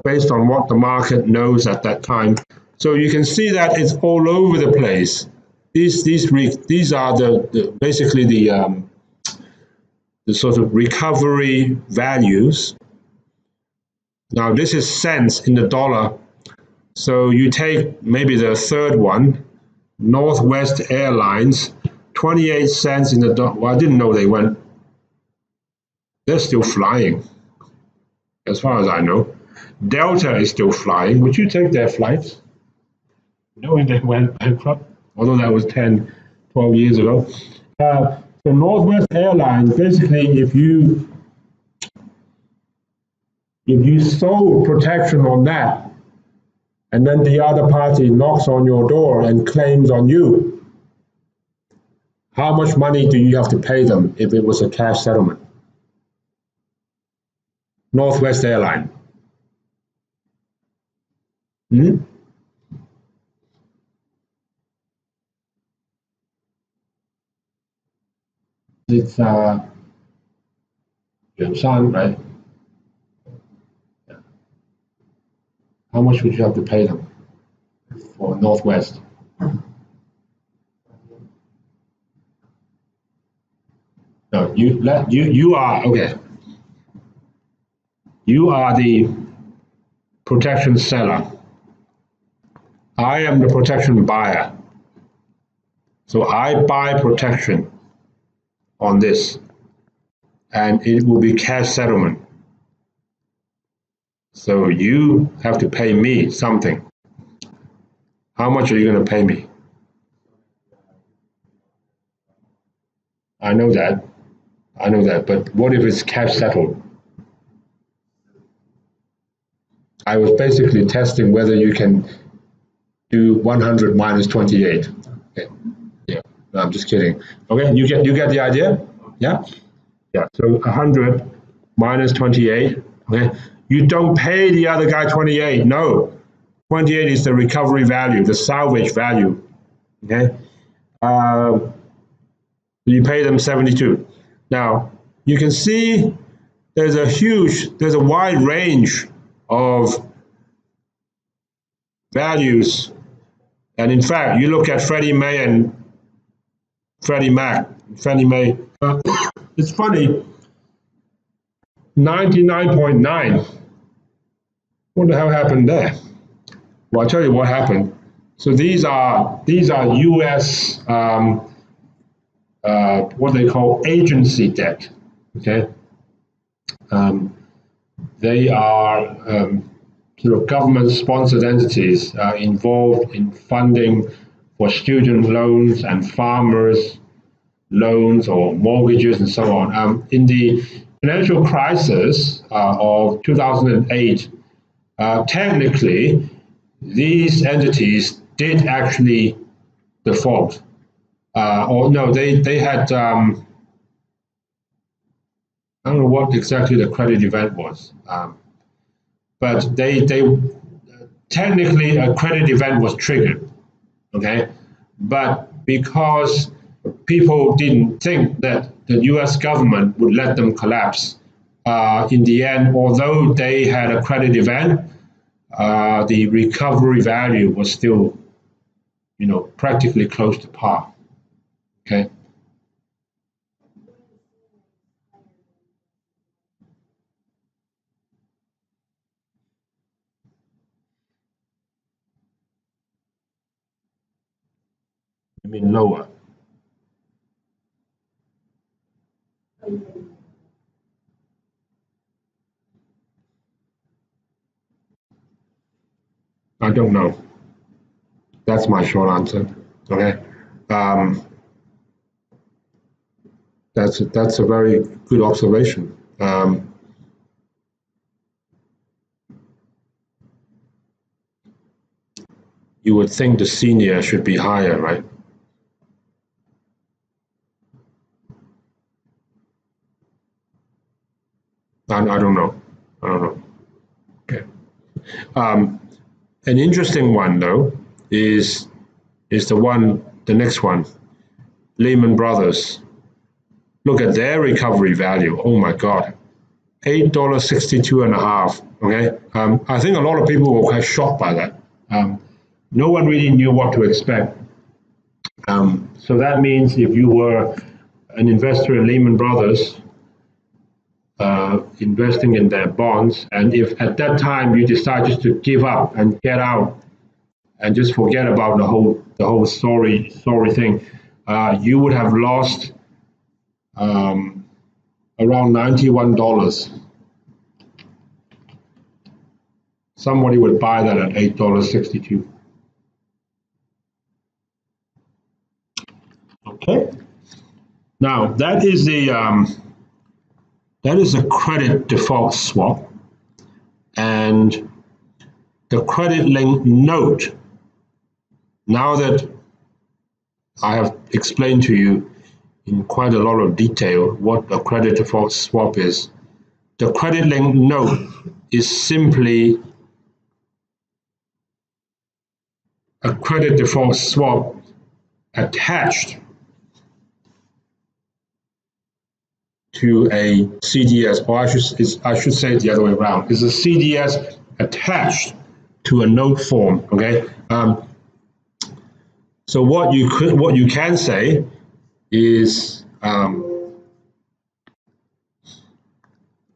based on what the market knows at that time. So you can see that it's all over the place. These are basically the sort of recovery values. Now this is cents in the dollar. So you take maybe the third one, Northwest Airlines, 28 cents in the dollar. Well, I didn't know they went. They're still flying, as far as I know. Delta is still flying. Would you take their flights? Knowing they went bankrupt, although that was 10, 12 years ago. So Northwest Airlines, basically, if you sold protection on that, and then the other party knocks on your door and claims on you, how much money do you have to pay them if it was a cash settlement? Northwest Airlines. It's Yuan, right? Yeah. How much would you have to pay them for Northwest? No, you are okay. You are the protection seller. I am the protection buyer. So I buy protection on this, and it will be cash settlement. So you have to pay me something. How much are you going to pay me? I know that, but what if it's cash settled? I was basically testing whether you can do 100 minus 28. Okay. Yeah, no, I'm just kidding. Okay, you get the idea? Yeah? Yeah, so 100 minus 28. Okay, you don't pay the other guy 28. No, 28 is the recovery value, the salvage value. Okay, you pay them 72. Now you can see there's a wide range of values, and in fact, you look at Freddie Mae and Freddie Mac. Freddie Mae, it's funny. 99.9. What the hell happened there? Well, I'll tell you what happened. So these are U.S. What they call agency debt. Okay, they are sort of government-sponsored entities involved in funding for student loans and farmers' loans or mortgages and so on. In the financial crisis of 2008, technically, these entities did actually default. or no, they had, I don't know what exactly the credit event was, but they technically a credit event was triggered, okay? But because people didn't think that the US government would let them collapse, in the end, although they had a credit event, the recovery value was still, practically close to par, okay? I mean lower. I don't know. That's my short answer. Okay. That's a very good observation. You would think the senior should be higher, right? I don't know. I don't know. Okay. An interesting one though is the next one, Lehman Brothers. Look at their recovery value. Oh my God, $8.62.5. Okay, I think a lot of people were quite shocked by that. No one really knew what to expect. So that means if you were an investor in Lehman Brothers, investing in their bonds, and if at that time you decide just to give up and get out and just forget about the whole story thing, you would have lost around $91. Somebody would buy that at $8.62. Okay. Now that is a credit default swap, and the credit-linked note. Now that I have explained to you in quite a lot of detail what a credit default swap is, the credit-linked note is simply a credit default swap attached to a CDS, or I should say it the other way around. It's a CDS attached to a note form. Okay. So what you can say is,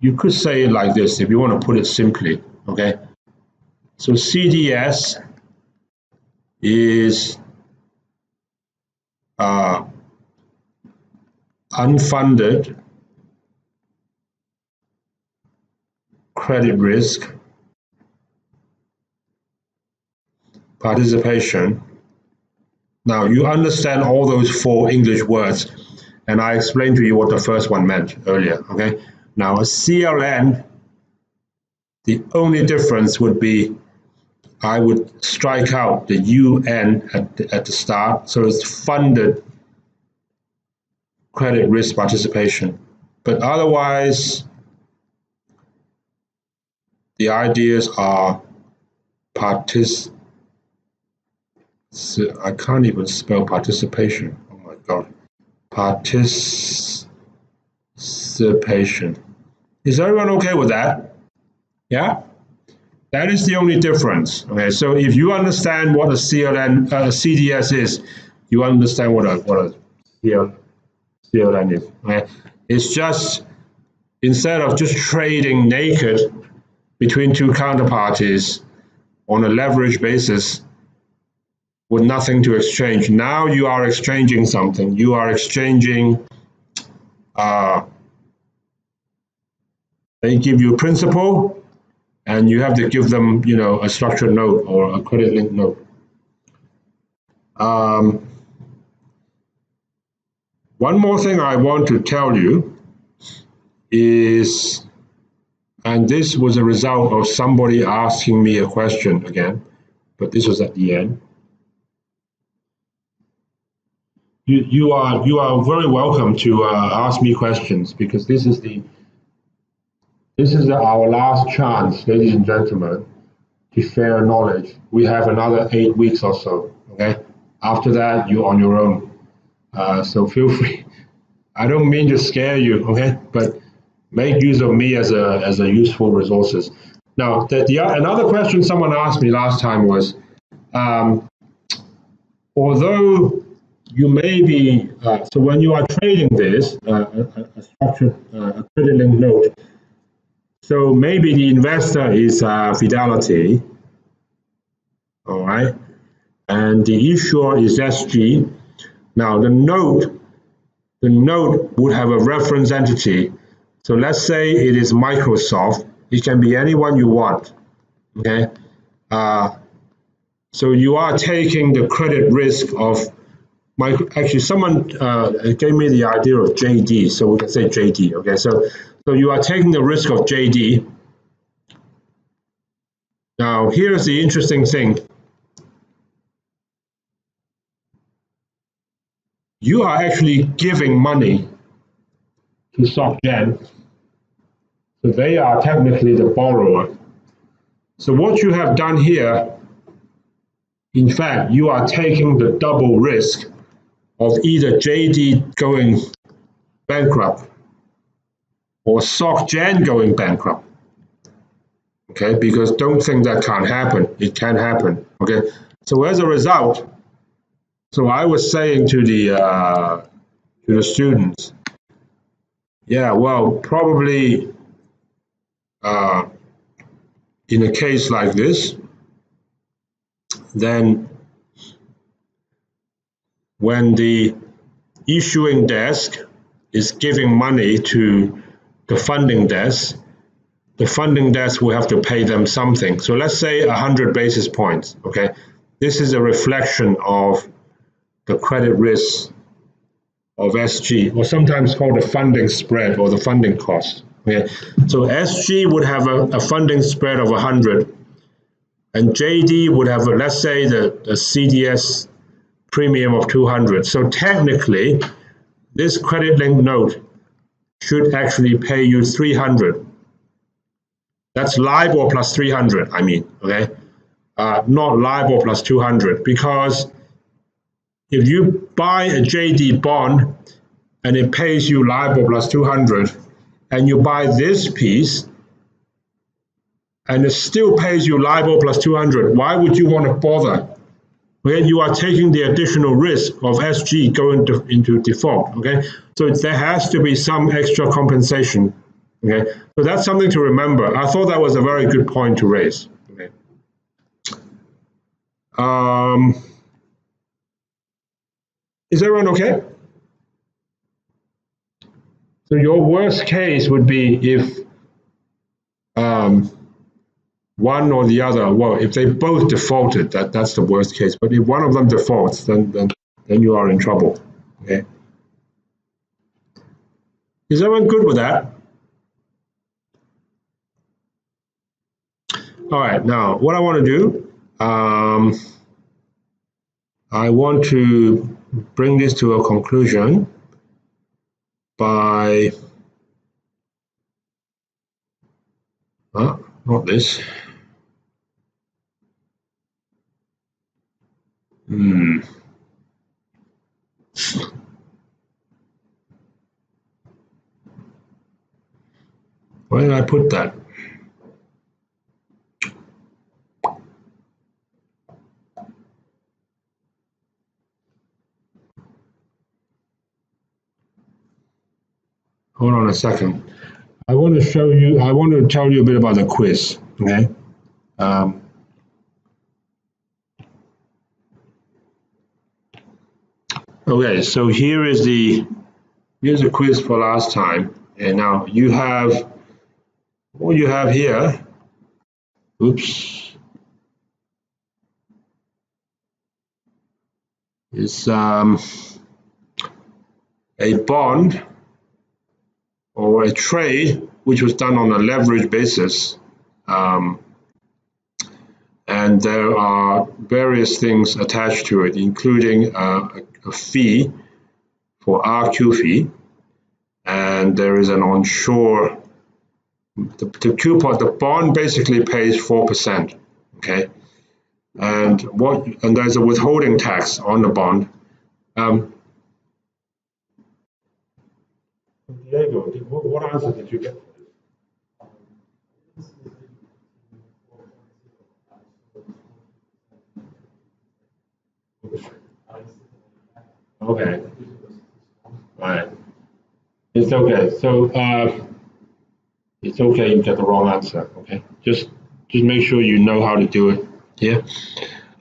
you could say it like this if you want to put it simply. Okay. So CDS is unfunded credit risk participation. Now you understand all those four English words, and I explained to you what the first one meant earlier. Okay. Now a CLN, the only difference would be I would strike out the UN at the start, so it's funded credit risk participation. But otherwise, the ideas are I can't even spell participation. Oh my God. Participation. Is everyone okay with that? Yeah? That is the only difference. Okay, so if you understand what a CDS is, you understand what a CLN is. Okay? It's just, instead of just trading naked between two counterparties on a leverage basis with nothing to exchange, now you are exchanging something. You are exchanging, they give you a principal, and you have to give them, a structured note or a credit-linked note. One more thing I want to tell you is, and this was a result of somebody asking me a question again, but this was at the end. you are very welcome to ask me questions, because this is our last chance, ladies and gentlemen, to share knowledge. We have another 8 weeks or so. Okay, after that you're on your own. So feel free. I don't mean to scare you, okay, but make use of me as a useful resources. Now, another question someone asked me last time was, although you may be, so when you are trading this, a structured a credit linked note, so maybe the investor is Fidelity, all right, and the issuer is SG. Now, the note would have a reference entity. So let's say it is Microsoft. It can be anyone you want, okay? So you are taking the credit risk of, actually someone gave me the idea of JD, so we can say JD, okay? So you are taking the risk of JD. Now, here's the interesting thing. You are actually giving money to SocGen, so they are technically the borrower. So what you have done here, in fact, you are taking the double risk of either JD going bankrupt or SocGen going bankrupt. Okay, because don't think that can't happen. It can happen. Okay, so as a result, so I was saying to the students, yeah, well, probably in a case like this, then when the issuing desk is giving money to the funding desk will have to pay them something. So let's say 100 basis points, okay? This is a reflection of the credit risk of SG, or sometimes called the funding spread or the funding cost. Okay? So SG would have a funding spread of 100, and JD would have, let's say, the CDS premium of 200. So technically, this credit linked note should actually pay you 300. That's LIBOR plus 300, I mean, okay? Not LIBOR plus 200, because if you buy a JD bond and it pays you LIBOR plus 200, and you buy this piece and it still pays you LIBOR plus 200, why would you want to bother? Okay, you are taking the additional risk of SG going into default, okay? So there has to be some extra compensation, okay? So that's something to remember. I thought that was a very good point to raise, okay? Is everyone okay? So your worst case would be if one or the other, well, if they both defaulted, that's the worst case. But if one of them defaults, then you are in trouble. Okay. Is everyone good with that? All right. Now, what I want to do, I want to bring this to a conclusion by, not this. Where did I put that? Hold on a second. I want to tell you a bit about the quiz, okay? Okay, so here's a quiz for last time. And now you have, what you have here, oops, is a bond or a trade which was done on a leverage basis. And there are various things attached to it, including a fee for RQ fee, and there is an onshore. The coupon, the bond basically pays 4%. Okay, and there's a withholding tax on the bond. Diego, what answer did you get? Okay. Right. It's okay. So it's okay you get the wrong answer. Okay. Just make sure you know how to do it. Yeah.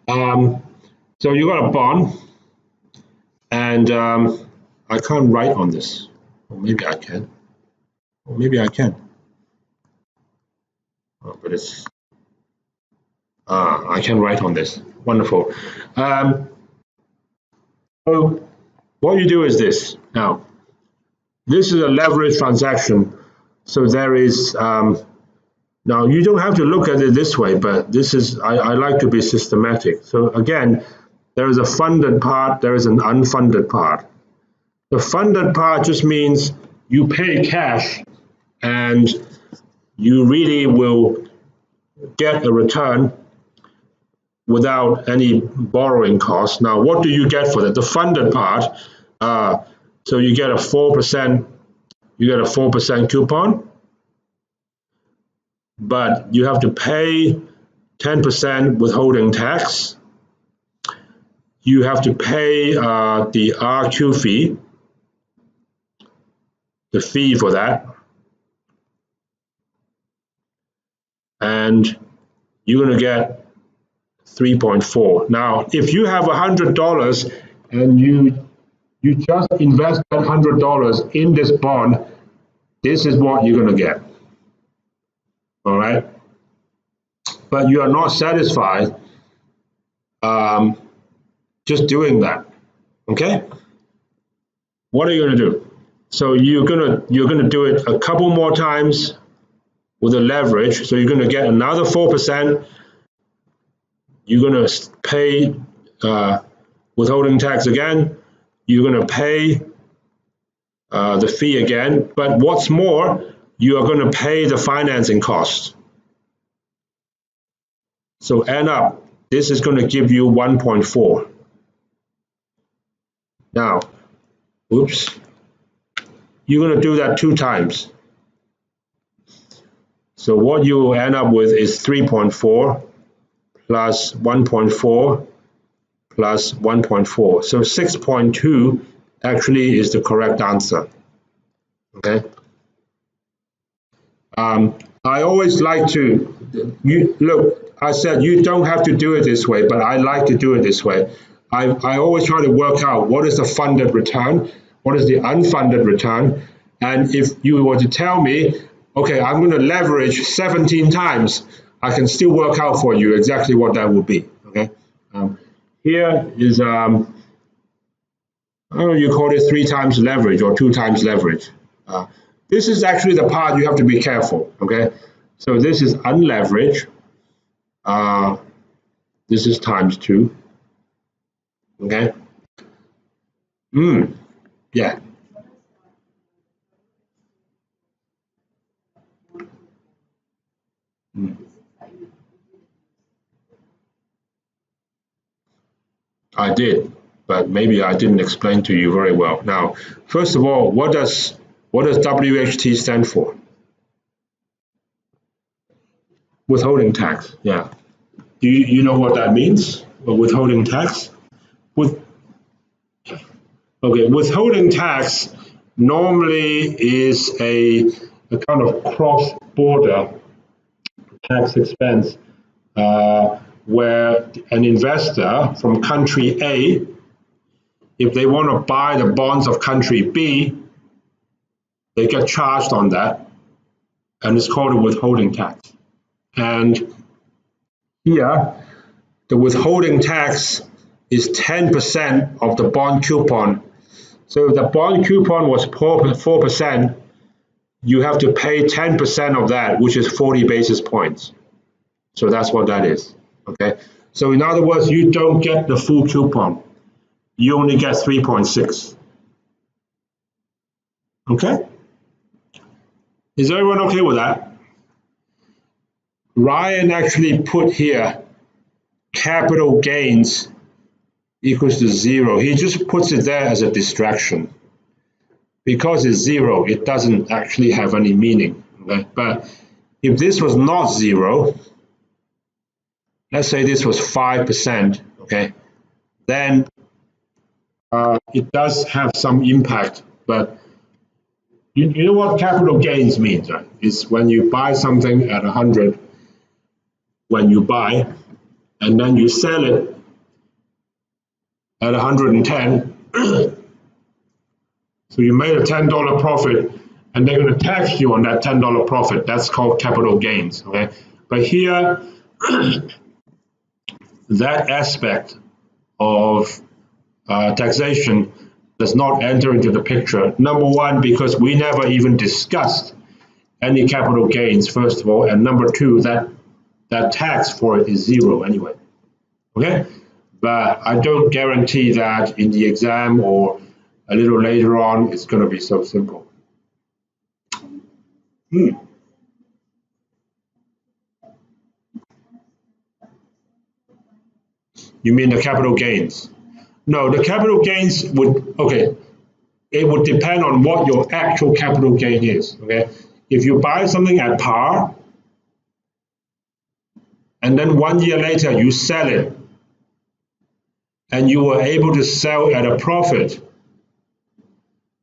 So you got a bond, and I can't write on this. Or maybe I can. Or maybe I can. Oh, but it's I can write on this. Wonderful. So what you do is this. Now, this is a leverage transaction. So there is, now you don't have to look at it this way, but this is, I like to be systematic. So again, there is a funded part, there is an unfunded part. The funded part just means you pay cash and you really will get a return without any borrowing costs. Now, what do you get for that? The funded part, so you get a 4%, coupon, but you have to pay 10% withholding tax. You have to pay the RQ fee, the fee for that, and you're going to get 3.4. Now, if you have $100 and you just invest that $100 in this bond, this is what you're going to get. All right, but you are not satisfied just doing that. Okay, what are you going to do? So you're gonna do it a couple more times with a leverage. So you're going to get another 4%. You're going to pay withholding tax again. You're going to pay the fee again. But what's more, you are going to pay the financing costs. So end up, this is going to give you 1.4. Now, oops, you're going to do that 2 times. So what you will end up with is 3.4 plus 1.4 plus 1.4. So 6.2 actually is the correct answer. Okay. I always like to, look, I said you don't have to do it this way, but I like to do it this way. I always try to work out what is the funded return, what is the unfunded return, and if you were to tell me, okay, I'm going to leverage 17 times, I can still work out for you exactly what that would be. Okay. Here is, I don't know, you call it 3 times leverage or 2 times leverage. This is actually the part you have to be careful. Okay. So this is unleveraged. This is times 2. Okay. Yeah. I did, but maybe I didn't explain to you very well. Now, first of all, what does WHT stand for? Withholding tax. Yeah. Do you know what that means? Withholding tax? Withholding tax normally is a kind of cross-border tax expense where an investor from country A, if they want to buy the bonds of country B, they get charged on that, and it's called a withholding tax. And here, the withholding tax is 10% of the bond coupon. So if the bond coupon was 4%, you have to pay 10% of that, which is 40 basis points. So that's what that is. Okay. So in other words, you don't get the full coupon. You only get 3.6. Okay? Is everyone okay with that? Ryan actually put here capital gains equals to 0. He just puts it there as a distraction. Because it's 0, it doesn't actually have any meaning. Okay? But if this was not 0, let's say this was 5%, okay, then it does have some impact. But you know what capital gains means, right? It's when you buy something at 100, when you buy, and then you sell it at 110. So you made a $10 profit, and they're going to tax you on that $10 profit. That's called capital gains. Okay, but here, that aspect of taxation does not enter into the picture. Number one, because we never even discussed any capital gains, first of all, and number two, that tax for it is 0 anyway. Okay, but I don't guarantee that in the exam or a little later on it's going to be so simple. You mean the capital gains? No, the capital gains would, okay, it would depend on what your actual capital gain is, okay? If you buy something at par, and then 1 year later you sell it, and you were able to sell at a profit,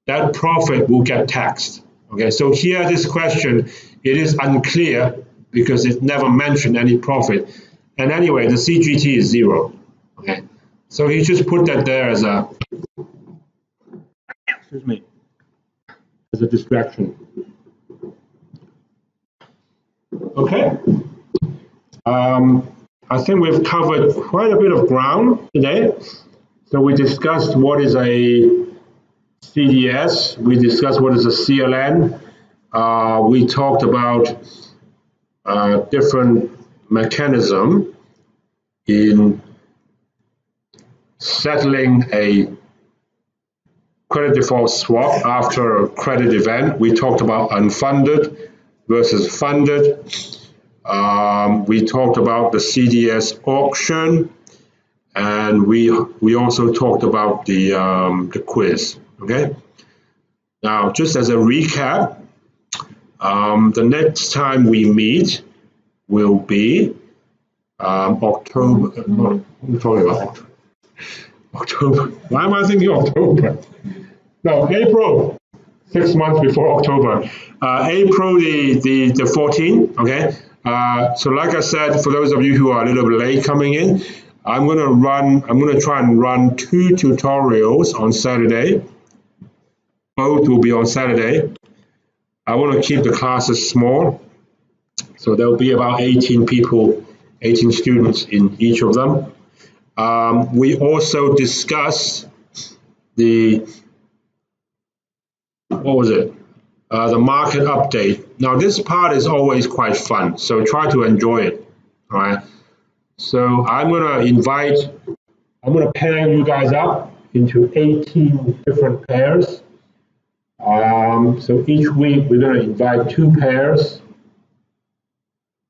that profit will get taxed, okay? So here, this question, it is unclear because it never mentioned any profit. And anyway, the CGT is 0, okay? So he just put that there as a, excuse me, as a distraction. Okay. I think we've covered quite a bit of ground today. So we discussed what is a CDS. We discussed what is a CLN. We talked about different mechanism in settling a credit default swap after a credit event. We talked about unfunded versus funded. We talked about the CDS auction, and we also talked about the quiz. Okay. Now, just as a recap, the next time we meet will be October. No, I'm talking about October. Why am I thinking October? No, April. 6 months before October. April the 14th. Okay. So like I said, for those of you who are a little bit late coming in, I'm going to try and run 2 tutorials on Saturday. Both will be on Saturday. I want to keep the classes small. So there'll be about 18 people, 18 students in each of them. We also discussed the market update. Now this part is always quite fun, so try to enjoy it, all right? So I'm gonna pair you guys up into 18 different pairs. So each week we're gonna invite 2 pairs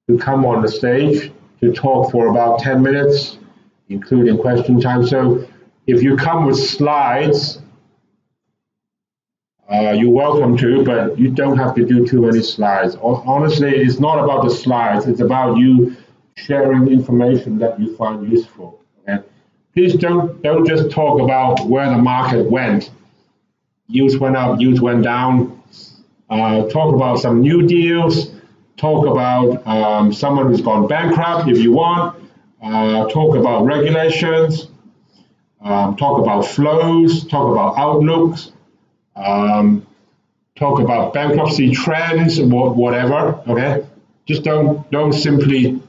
to come on the stage to talk for about 10 minutes, including question time. So if you come with slides, you're welcome to, but you don't have to do too many slides. Honestly, it's not about the slides. It's about you sharing information that you find useful. Okay? Please don't just talk about where the market went. Yields went up, yields went down. Talk about some new deals. Talk about someone who's gone bankrupt if you want. Talk about regulations. Talk about flows. Talk about outlooks. Talk about bankruptcy trends, whatever, okay? Just don't simply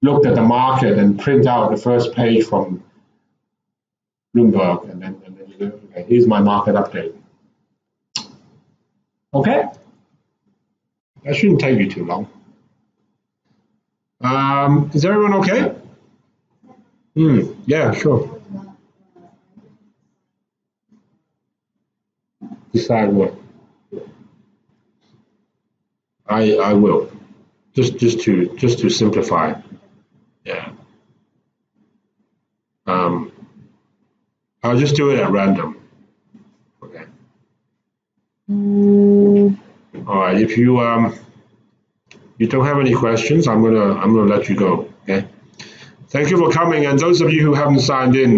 look at the market and print out the first page from Bloomberg and then you go, okay, here's my market update. Okay? That shouldn't take you too long. Is everyone okay? Yeah, sure. Decide what? I will. Just to simplify. Yeah. I'll just do it at random. Okay. All right. If you don't have any questions, I'm gonna let you go. Okay. Thank you for coming, and those of you who haven't signed in,